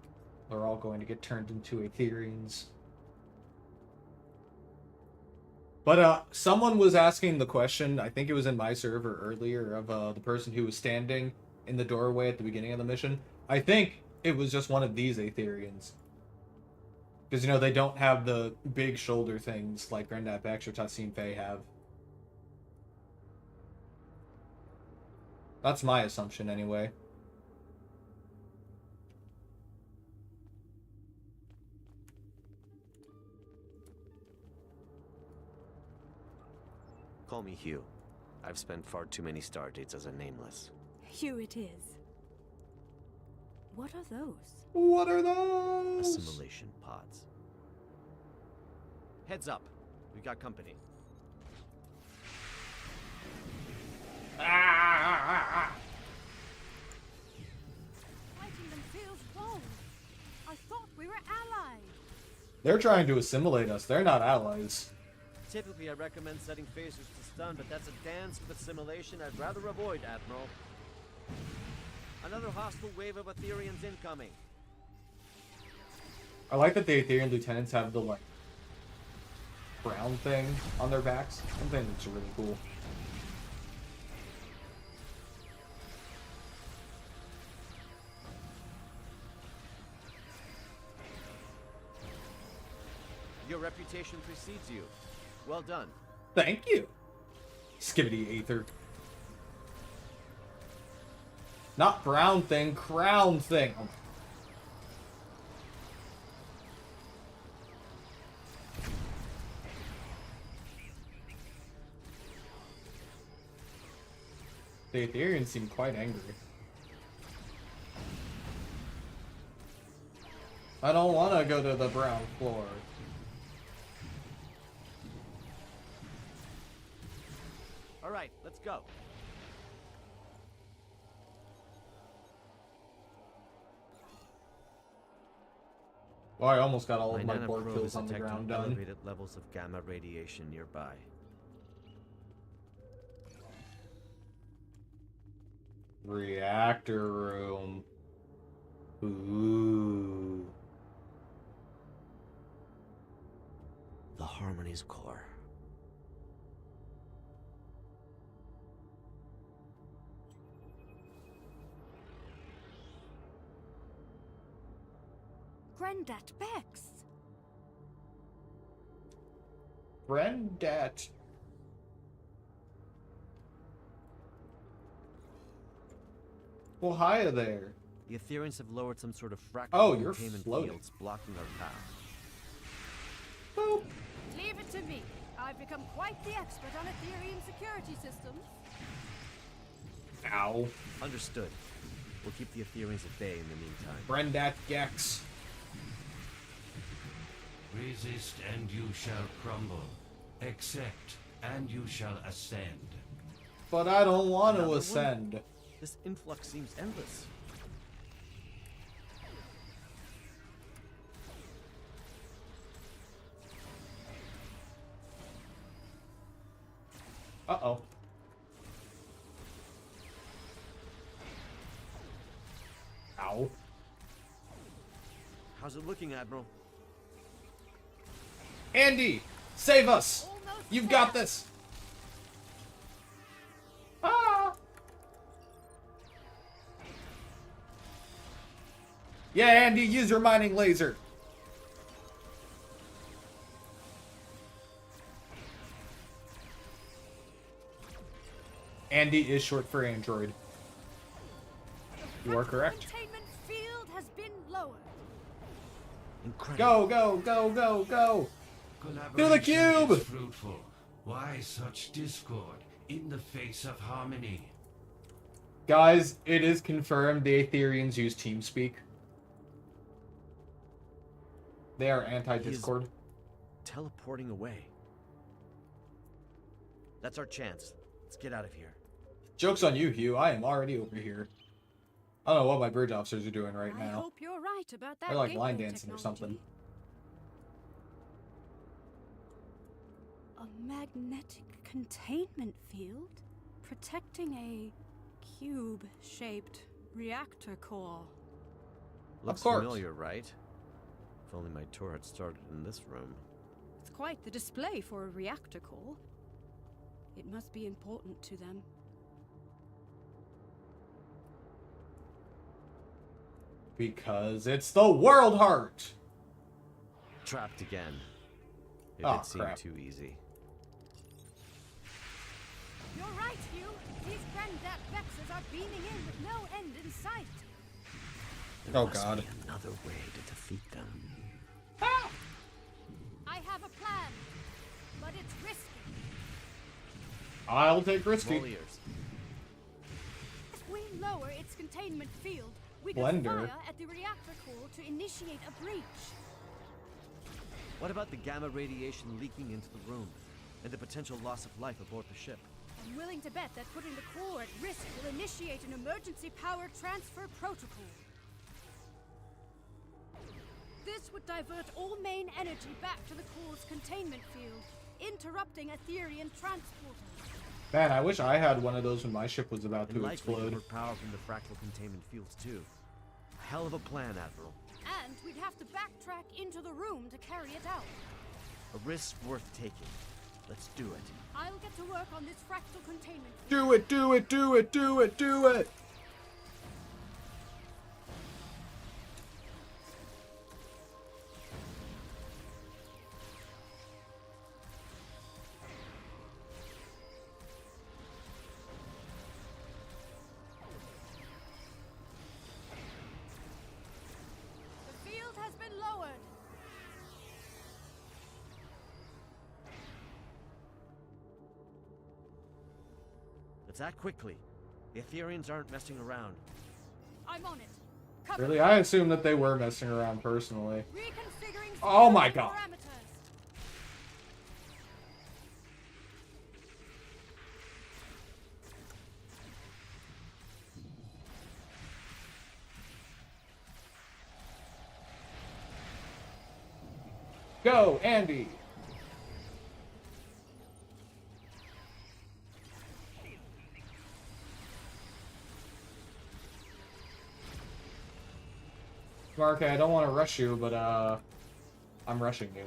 They're all going to get turned into Aetherians. But someone was asking the question, I think it was in my server earlier, of the person who was standing in the doorway at the beginning of the mission. I think it was just one of these Aetherians. Because, you know, they don't have the big shoulder things like Grendat Bex or Tassim Faye have. That's my assumption, anyway. Call me Hugh. I've spent far too many star dates as a nameless. Hugh it is. What are those? What are those? Assimilation pods. Heads up. We got company. Fighting them feels wrong. I thought we were allies. They're trying to assimilate us. They're not allies. Typically, I recommend setting phasers to stun, but that's a dance with assimilation I'd rather avoid, Admiral. Another hostile wave of Ethereans incoming. I like that the Ethereum lieutenants have the like brown thing on their backs. I think it's really cool. Your reputation precedes you. Well done. Thank you. Skibbity Aether. Not brown thing, crown thing. Oh. The Ethereans seem quite angry. I don't want to go to the brown floor. All right, let's go. Well, I almost got all of my nano board probe kills is on the detecting ground done. elevated levels of gamma radiation nearby. Reactor room. Ooh. The Harmony's core. Granddad Bex. Granddad. Well, hiya there. The Ethereans have lowered some sort of fractal Oh, you're containment floating. fields blocking our path. Boop. Leave it to me. I've become quite the expert on Ethereum security systems. Ow. Understood. We'll keep the Ethereans at bay in the meantime. Granddad Gex. Resist and you shall crumble. Accept and you shall ascend. But I don't want Another to one? ascend. This influx seems endless. Uh-oh. Ow. How's it looking, Admiral? Andy! Save us! Almost You've there. got this! Ah! Yeah, Andy, use your mining laser! Andy is short for Android. You are The correct. containment field has been lowered. Incredible. Go, go, go, go, go! Collaboration cube! is fruitful. Why such discord in the face of harmony? Guys, it is confirmed the Aetherians use TeamSpeak. They are anti-Discord. Teleporting away. That's our chance. Let's get out of here. Joke's on you, Hugh. I am already over here. I don't know what my bridge officers are doing right I now. hope you're right about that. They're like gateway line dancing or technology. something. A magnetic containment field protecting a cube-shaped reactor core. Looks course. familiar, right? If only my tour had started in this room. It's quite the display for a reactor core. It must be important to them. Because it's the World Heart! Trapped again. It Oh, did seem crap. too easy. You're right, Hugh. These Granddad Bexes are beaming in with no end in sight. There Oh, must God. be another way to defeat them. I have a plan, but it's risky. I'll take risky. All ears. If we lower its containment field, we Blender. can fire at the reactor core to initiate a breach. What about the gamma radiation leaking into the room? And the potential loss of life aboard the ship? I'm willing to bet that putting the core at risk will initiate an emergency power transfer protocol. This would divert all main energy back to the core's containment field, interrupting Etherean transporters. Man, I wish I had one of those when my ship was about And to likely explode. more power from the fractal containment fields too. Hell of a plan, Admiral. And we'd have to backtrack into the room to carry it out. A risk worth taking. Let's do it. I'll get to work on this fractal containment. Do it, do it, do it, do it, do it! The field has been lowered. Let's act quickly. The Ethereans aren't messing around. I'm on it. Cover Really? I assumed that they were messing around personally. Reconfiguring Oh my god. parameters. Go, Andy! Mark, I don't want to rush you, but I'm rushing you.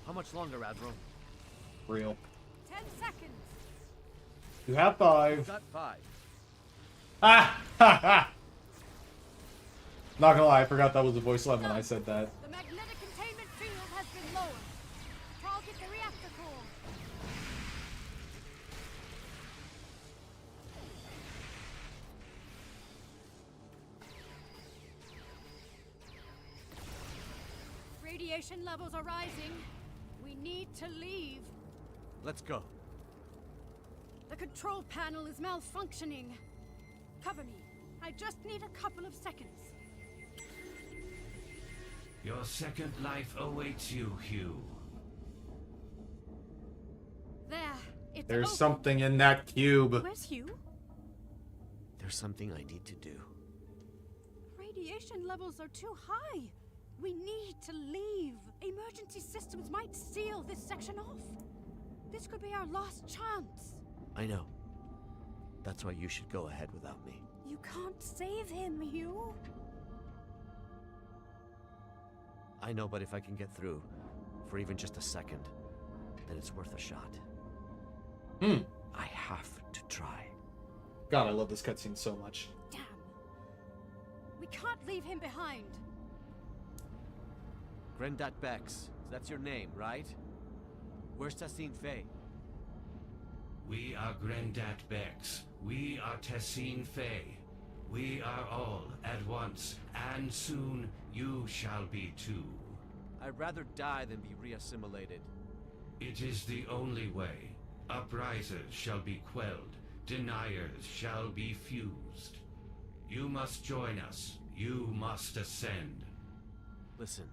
How much longer, Admiral? Real. 10 seconds. You have 5. Got 5. Ah! Ha ha! Not gonna lie, I forgot that was a voice line when I said that. The magnetic containment field has been lowered. Target the reactor core. Radiation levels are rising. We need to leave. Let's go. The control panel is malfunctioning. Cover me. I just need a couple of seconds. Your second life awaits you, Hugh. There. It's There's open. something in that cube. Where's Hugh? There's something I need to do. Radiation levels are too high. We need to leave. Emergency systems might seal this section off. This could be our last chance. I know. That's why you should go ahead without me. You can't save him, Hugh. I know, but if I can get through, for even just a second, then it's worth a shot. I have to try. God, I love this cutscene so much. Damn. We can't leave him behind. Grendat Bex, that's your name, right? Where's Tassine Faye? We are Grendat Bex. We are Tessine Faye. We are all at once, and soon you shall be too. I'd rather die than be reassimilated. It is the only way. Uprisers shall be quelled. Deniers shall be fused. You must join us. You must ascend. Listen,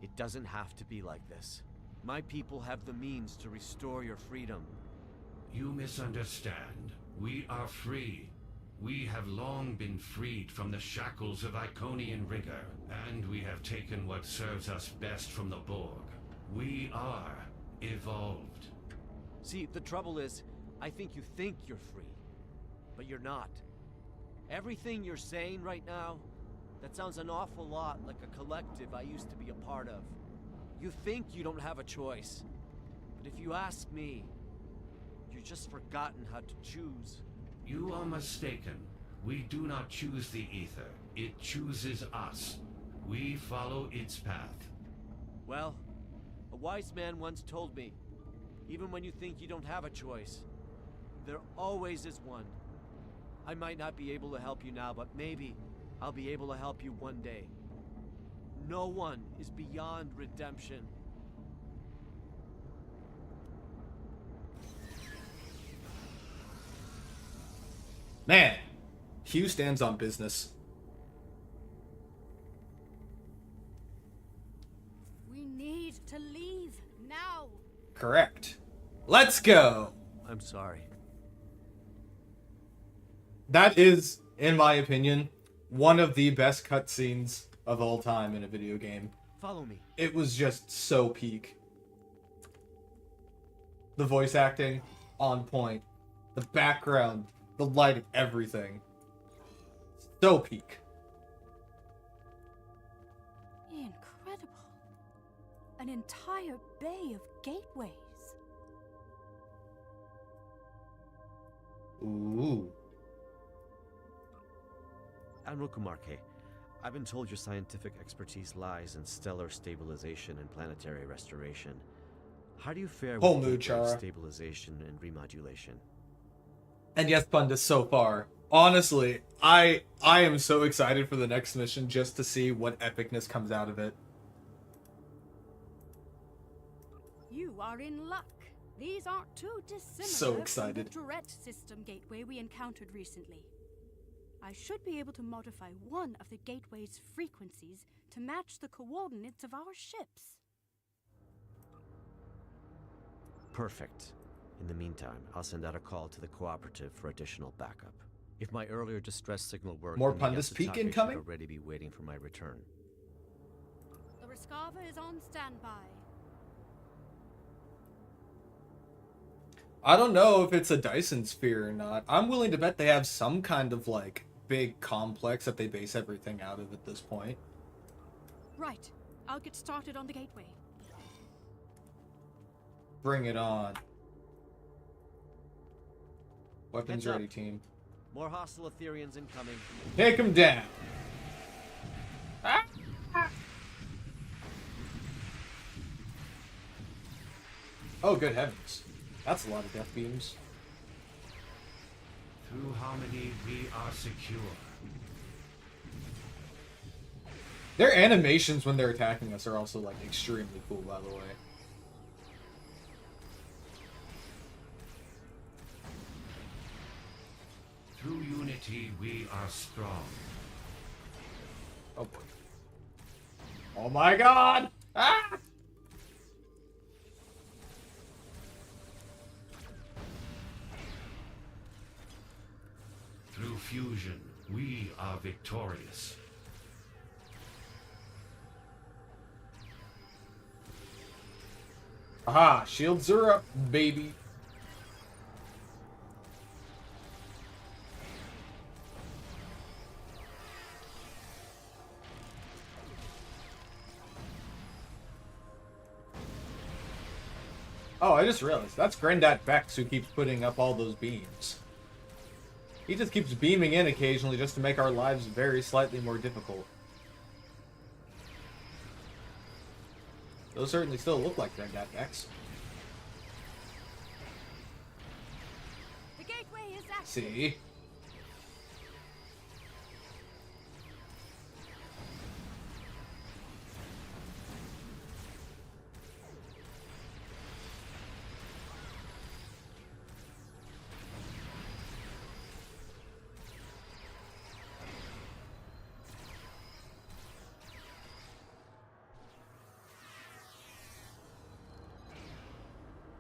it doesn't have to be like this. My people have the means to restore your freedom. You misunderstand. We are free. We have long been freed from the shackles of Iconian rigor, and we have taken what serves us best from the Borg. We are evolved. See, the trouble is, I think you're free, but you're not. Everything you're saying right now, that sounds an awful lot like a collective I used to be a part of. You think you don't have a choice, but if you ask me, you've just forgotten how to choose. You are mistaken. We do not choose the ether. It chooses us. We follow its path. Well, a wise man once told me, even when you think you don't have a choice, there always is one. I might not be able to help you now, but maybe I'll be able to help you one day. No one is beyond redemption. Man, Hugh stands on business. We need to leave now. Correct. Let's go! I'm sorry. That is in my opinion, one of the best cutscenes of all time in a video game. Follow me. It was just so peak. The voice acting, on point. The background, the lighting, everything. So peak. Incredible. An entire bay of gateways. Ooh. Admiral Kumarke, I've been told your scientific expertise lies in stellar stabilization and planetary restoration. How do you fare Whole with mood, gateway Chara. stabilization and remodulation? And yes, Pundus, so far. Honestly, I am so excited for the next mission just to see what epicness comes out of it. You are in luck. These aren't too dissimilar So excited. from the Tourette system gateway we encountered recently. I should be able to modify one of the gateway's frequencies to match the coordinates of our ships. Perfect. In the meantime, I'll send out a call to the cooperative for additional backup. If my earlier distress signal worked, More then the Pundus peak Yasutake should incoming? already be waiting for my return. The Rescava is on standby. I don't know if it's a Dyson sphere or not. I'm willing to bet they have some kind of, like, big complex that they base everything out of at this point. Right. I'll get started on the gateway. Bring it on. Weapons Heads up. ready, team. More hostile Ethereans incoming. Take him down. Ah! Oh, good heavens. That's a lot of death beams. Through harmony, we are secure. Their animations when they're attacking us are also, like, extremely cool, by the way. Through unity, we are strong. Oh, boy. Oh, my God! Ah! Through fusion, we are victorious. Aha! Shields are up, baby. Oh, I just realized. That's Granddad Vex who keeps putting up all those beams. He just keeps beaming in occasionally just to make our lives very slightly more difficult. Those certainly still look like Granddad Vex. The gateway is active. See?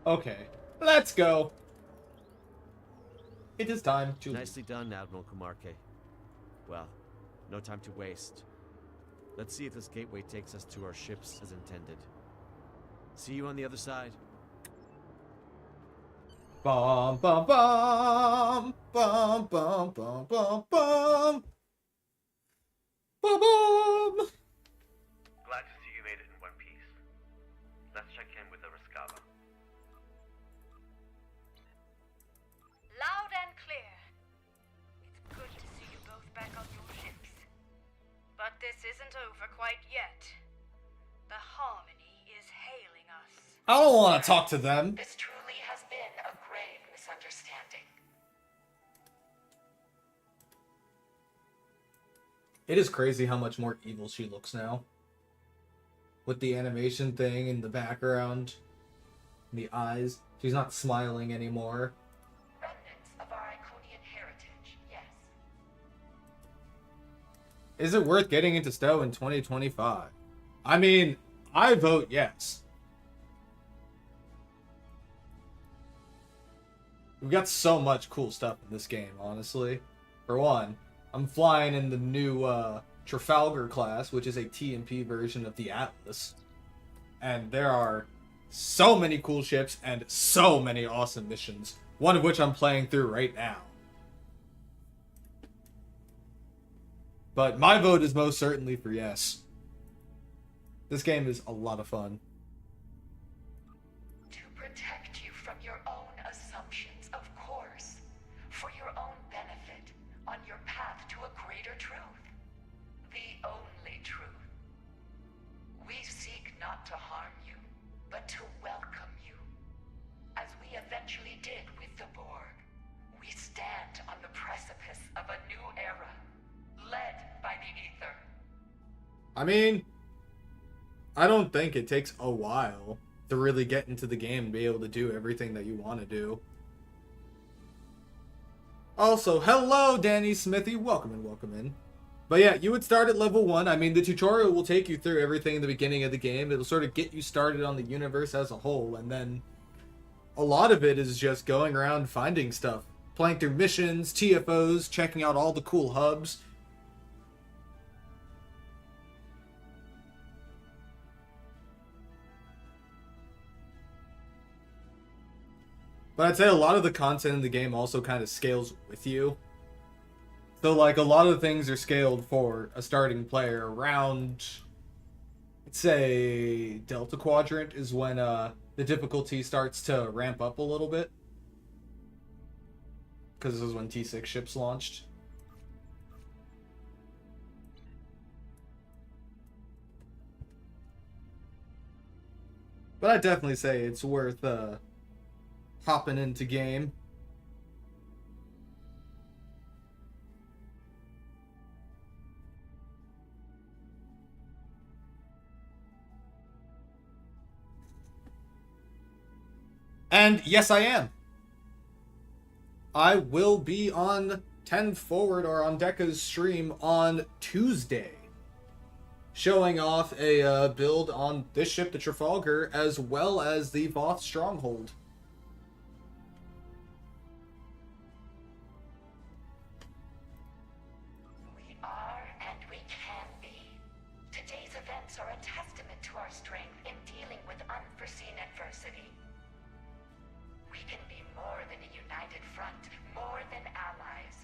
Okay, let's go. It is time to leave. Nicely done, Admiral Kumarke. Well, no time to waste. Let's see if this gateway takes us to our ships as intended. See you on the other side. Bum bum bum bum bum bum bum bum bum bum. Glad to see you made it in one piece. Let's check in with the Rescava. Loud and clear. It's good to see you both back on your ships. But this isn't over quite yet. The Harmony is hailing us. I don't want to talk to them. This truly has been a grave misunderstanding. It is crazy how much more evil she looks now. With the animation thing in the background, the eyes. She's not smiling anymore. Remnants of our Iconian heritage, yes. Is it worth getting into STO in 2025? I mean, I vote yes. We've got so much cool stuff in this game, honestly. For one, I'm flying in the new Trafalgar class, which is a TMP version of the Atlas. And there are so many cool ships and so many awesome missions, one of which I'm playing through right now. But my vote is most certainly for yes. This game is a lot of fun. To protect you from your own assumptions, of course. For your own benefit, on your path to a greater truth. The only truth. We seek not to harm you, but to welcome you. As we eventually did with the Borg, we stand on the precipice of a new era, led by the Ether. I mean, I don't think it takes a while to really get into the game and be able to do everything that you want to do. Also, hello, Danny Smithy. Welcome in, welcome in. But yeah, you would start at level 1. I mean, the tutorial will take you through everything in the beginning of the game. It'll sort of get you started on the universe as a whole, and then a lot of it is just going around finding stuff. Playing through missions, TFOs, checking out all the cool hubs. But I'd say a lot of the content in the game also kind of scales with you. So, like, a lot of the things are scaled for a starting player around, let's say, Delta Quadrant is when the difficulty starts to ramp up a little bit. Because this is when T6 ships launched. But I'd definitely say it's worth hopping into game. And yes, I am. I will be on 10 Forward or on Deca's stream on Tuesday, showing off a build on this ship, the Trafalgar, as well as the Voth Stronghold. We are and we can be. Today's events are a testament to our strength in dealing with unforeseen adversity. We can be more than a united front, more than allies.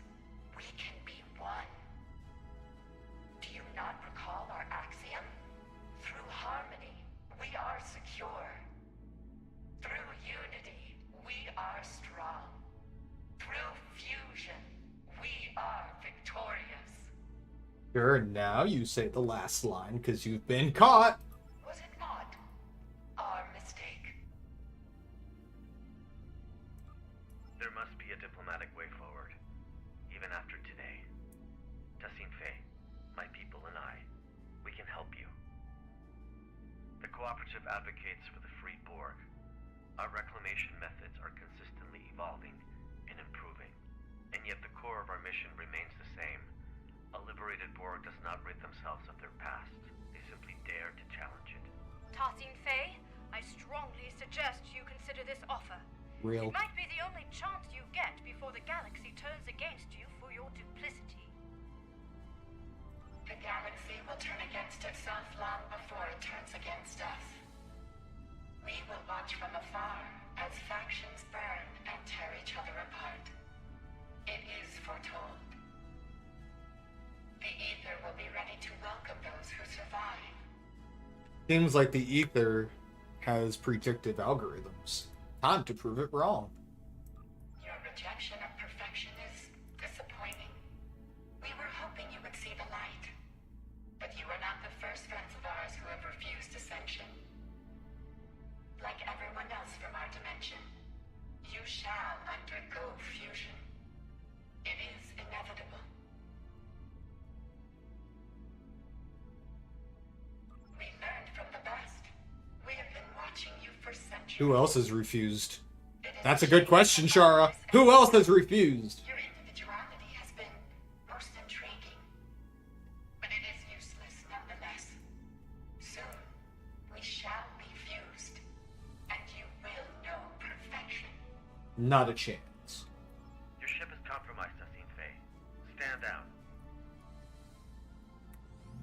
We can be one. Do you not recall our axiom? Through harmony, we are secure. Through unity, we are strong. Through fusion, we are victorious. Sure, now you say the last line because you've been caught. Was it not our mistake? There must be a diplomatic way forward, even after today. Tassim Fei, my people and I, we can help you. The Cooperative advocates for the free Borg. Our reclamation methods are consistently evolving and improving, and yet the core of our mission remains the same. A liberated Borg does not rid themselves of their past. They simply dare to challenge it. Tassim Fei, I strongly suggest you consider this offer. Real. It might be the only chance you get before the galaxy turns against you for your duplicity. The galaxy will turn against itself long before it turns against us. We will watch from afar as factions burn and tear each other apart. It is foretold. The Ether will be ready to welcome those who survive. Seems like the Ether has predictive algorithms. Time to prove it wrong. Your rejection of perfection is disappointing. We were hoping you would see the light. But you are not the first friends of ours who have refused ascension. Like everyone else from our dimension, you shall undergo fusion. It is inevitable. We learned from the best. We have been watching you for centuries. Who else has refused? That's a good question, Shara. Who else has refused? Your individuality has been most intriguing, but it is useless nonetheless. Soon, we shall be fused, and you will know perfection. Not a chance. Your ship is compromised, Tassim Fei. Stand down.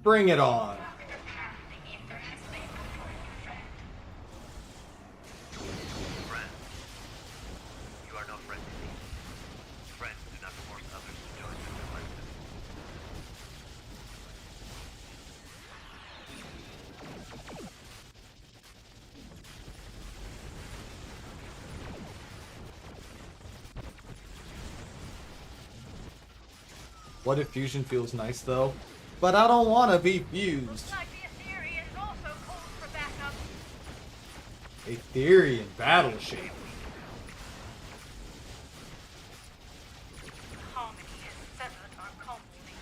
Bring it on. Friend. You are no friend to me. Friends do not force others to join their collective. What if fusion feels nice though? But I don't want to be fused. Looks like the Ethereum also calls for backup. Ethereum battleship. Harmony has severed our community.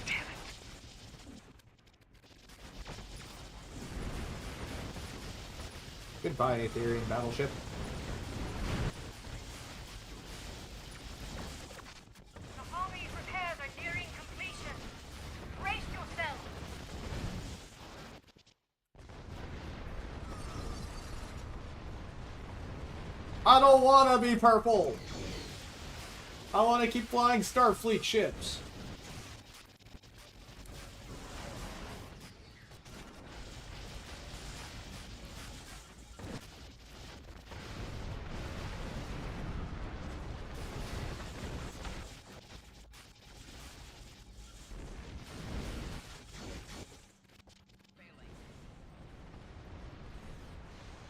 Damn it. Goodbye, Ethereum battleship. The Harmony's repairs are nearing completion. Brace yourself. I don't want to be purple. I want to keep flying Starfleet ships.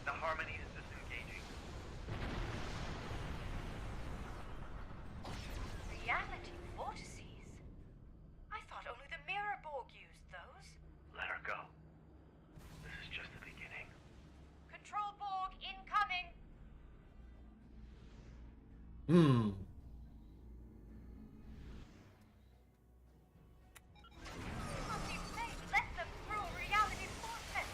The Harmony is disengaging. Reality vortices? I thought only the Mirror Borg used those. Let her go. This is just the beginning. Control Borg incoming. Hmm. Must be safe. Let them through reality's vortex.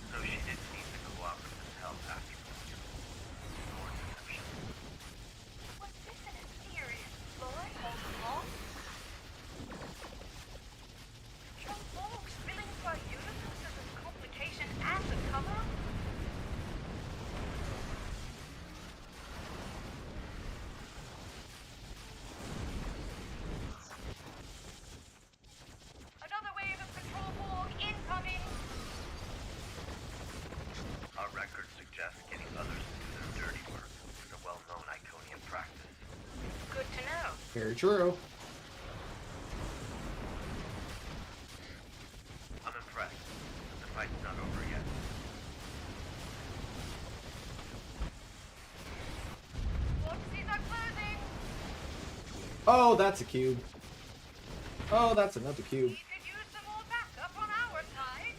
So she didn't need the cooperative help afterwards. More deception. Was this an Ethereum ploy all along? Control Borg spilling to our universe as a complication and a cover-up? Another wave of Control Borg incoming. Our records suggest getting others to do their dirty work is a well-known Iconian practice. Good to know. Very true. I'm impressed. The fight's not over yet. Vortices are closing. Oh, that's a cube. Oh, that's another cube. We could use some more backup on our side.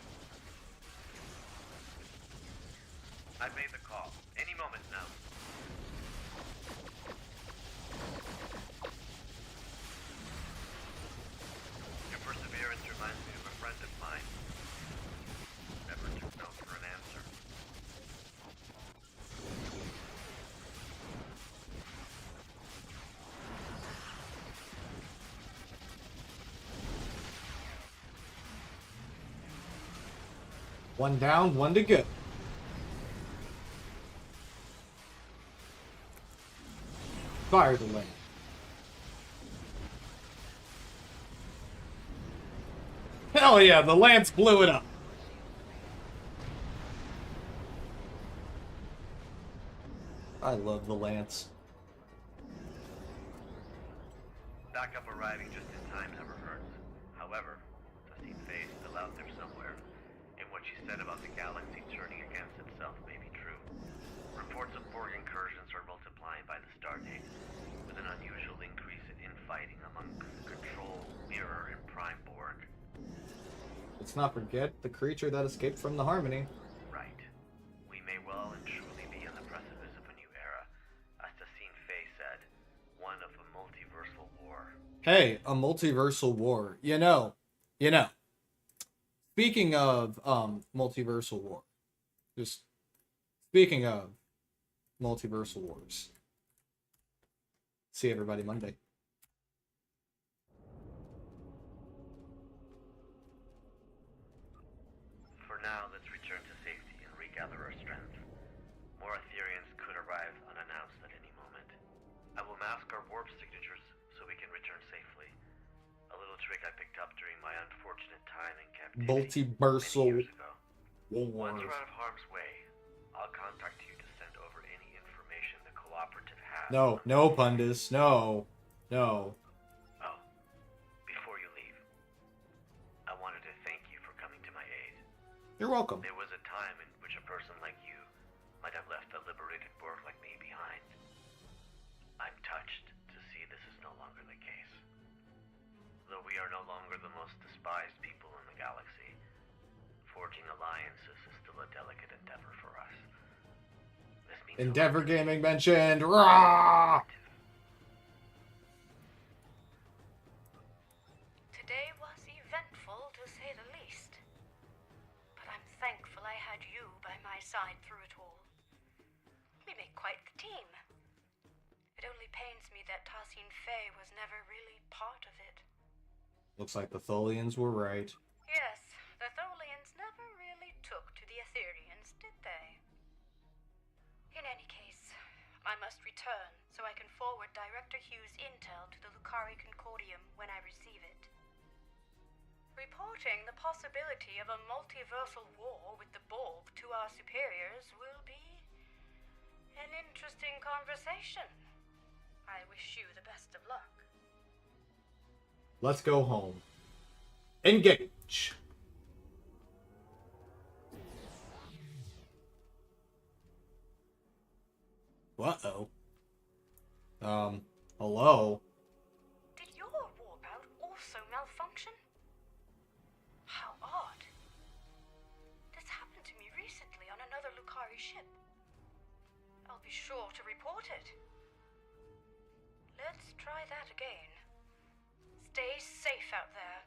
I've made the call. Any moment now. Your perseverance reminds me of a friend of mine. Never took no for an answer. One down, one to go. Fire the lane. Hell yeah, the Lance blew it up. I love the Lance. Backup arriving just in time never hurts. However, Justine Faye is still out there somewhere, and what she said about the galaxy turning against itself may be true. Reports of Borg incursions are multiplying by the stardate, with an unusual increase in infighting among Control, Mirror, and Prime Borg. Let's not forget the creature that escaped from the Harmony. Right. We may well and truly be on the precipice of a new era, as Justine Faye said, one of a multiversal war. Hey, a multiversal war. You know. Speaking of multiversal war. Just speaking of multiversal wars. See everybody Monday. For now, let's return to safety and regather our strength. More Ethereans could arrive unannounced at any moment. I will mask our warp multiversal many years ago. Once wars. we're out of harm's way, I'll contact you to send over any information the cooperative has. No, no, Pundus, no, no. Oh, before you leave, I wanted to thank you for coming to my aid. You're welcome. There was a time in which a person like you might have left a liberated Borg like me behind. I'm touched to see this is no longer the case. Though we are no longer the most despised people in the galaxy, forging alliances is still a delicate endeavor for us. This means Endeavor Gaming mentioned. Rah! Today was eventful, to say the least. But I'm thankful I had you by my side through it all. We make quite the team. It only pains me that Tassine Fey was never really part of it. Looks like the Tholians were right. Yes, the Tholians never really took to the Aetherians, did they? In any case, I must return so I can forward Director Hugh's intel to the Lucari Concordium when I receive it. Reporting the possibility of a multiversal war with the Borg to our superiors will be an interesting conversation. I wish you the best of luck. Let's go home. Engage. Uh-oh. Hello? Did your warp out also malfunction? How odd. This happened to me recently on another Lucari ship. I'll be sure to report it. Let's try that again. Stay safe out there.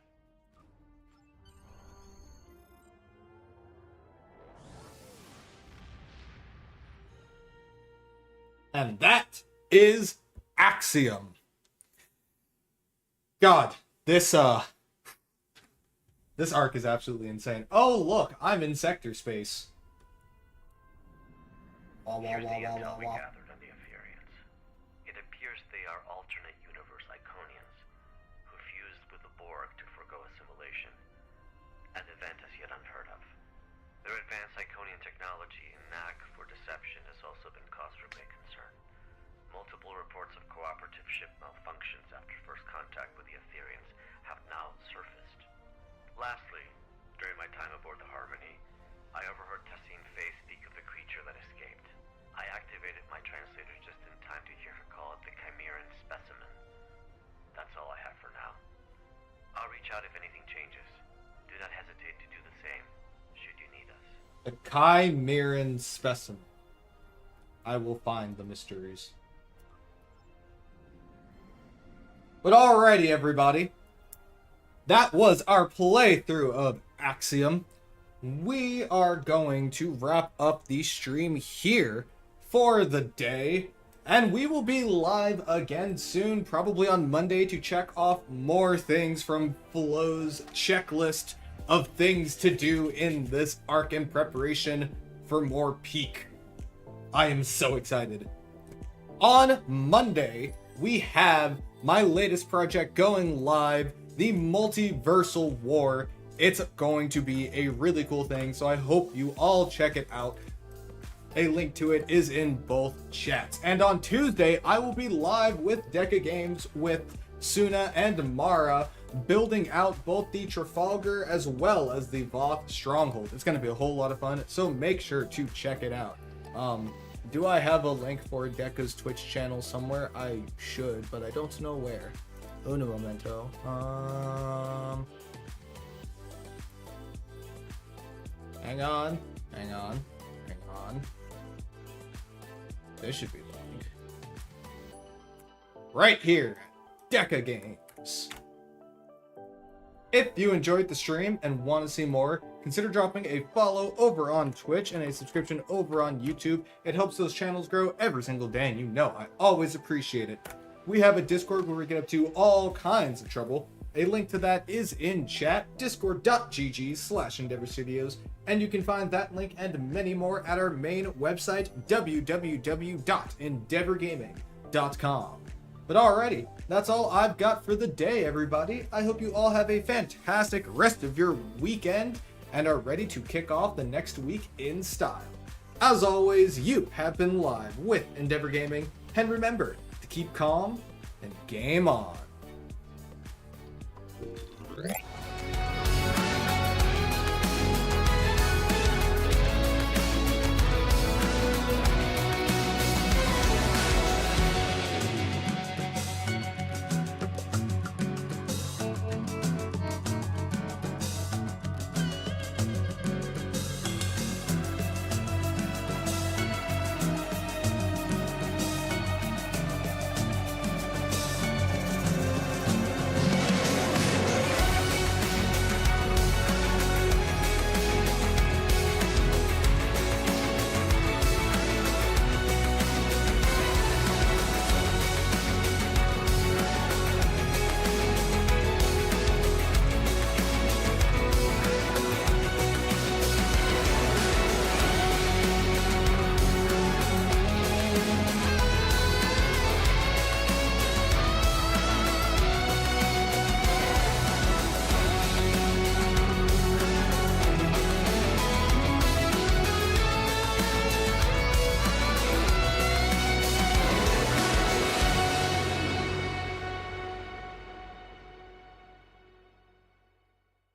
And that is Axiom. God, this arc is absolutely insane. Oh, look, I'm in sector space. Here's the intel we gathered on the Aetherians. It appears they are alternate universe Iconians who fused with the Borg to forgo assimilation, an event as yet unheard of. Their advanced Iconian technology and knack for deception has also been cause for big concern. Multiple reports of cooperative ship malfunctions after first contact with the Aetherians have now surfaced. Lastly, during my time aboard the Harmony, I overheard Tassine Fey speak of the creature that escaped. I activated my translator just in time to hear her call it the Chimeran specimen. That's all I have for now. I'll reach out if anything changes. Do not hesitate to do the same, should you need us. The Chimeran specimen. I will find the mysteries. But alrighty, everybody. That was our playthrough of Axiom. We are going to wrap up the stream here for the day. And we will be live again soon, probably on Monday, to check off more things from Flo's checklist of things to do in this arc in preparation for more peak. I am so excited. On Monday, we have my latest project going live, the Multiversal War. It's going to be a really cool thing, so I hope you all check it out. A link to it is in both chats. And on Tuesday, I will be live with Deca Games with Suna and Mara, building out both the Trafalgar as well as the Voth Stronghold. It's going to be a whole lot of fun, so make sure to check it out. Do I have a link for Deca's Twitch channel somewhere? I should, but I don't know where. Uno momento. Hang on. This should be the link. Right here, Deca Games. If you enjoyed the stream and want to see more, consider dropping a follow over on Twitch and a subscription over on YouTube. It helps those channels grow every single day, and you know I always appreciate it. We have a Discord where we get up to all kinds of trouble. A link to that is in chat, discord.gg/Endeavor Studios, and you can find that link and many more at our main website, www.endeavorgaming.com. But alrighty, that's all I've got for the day, everybody. I hope you all have a fantastic rest of your weekend and are ready to kick off the next week in style. As always, you have been live with Endeavor Gaming, and remember to keep calm and game on.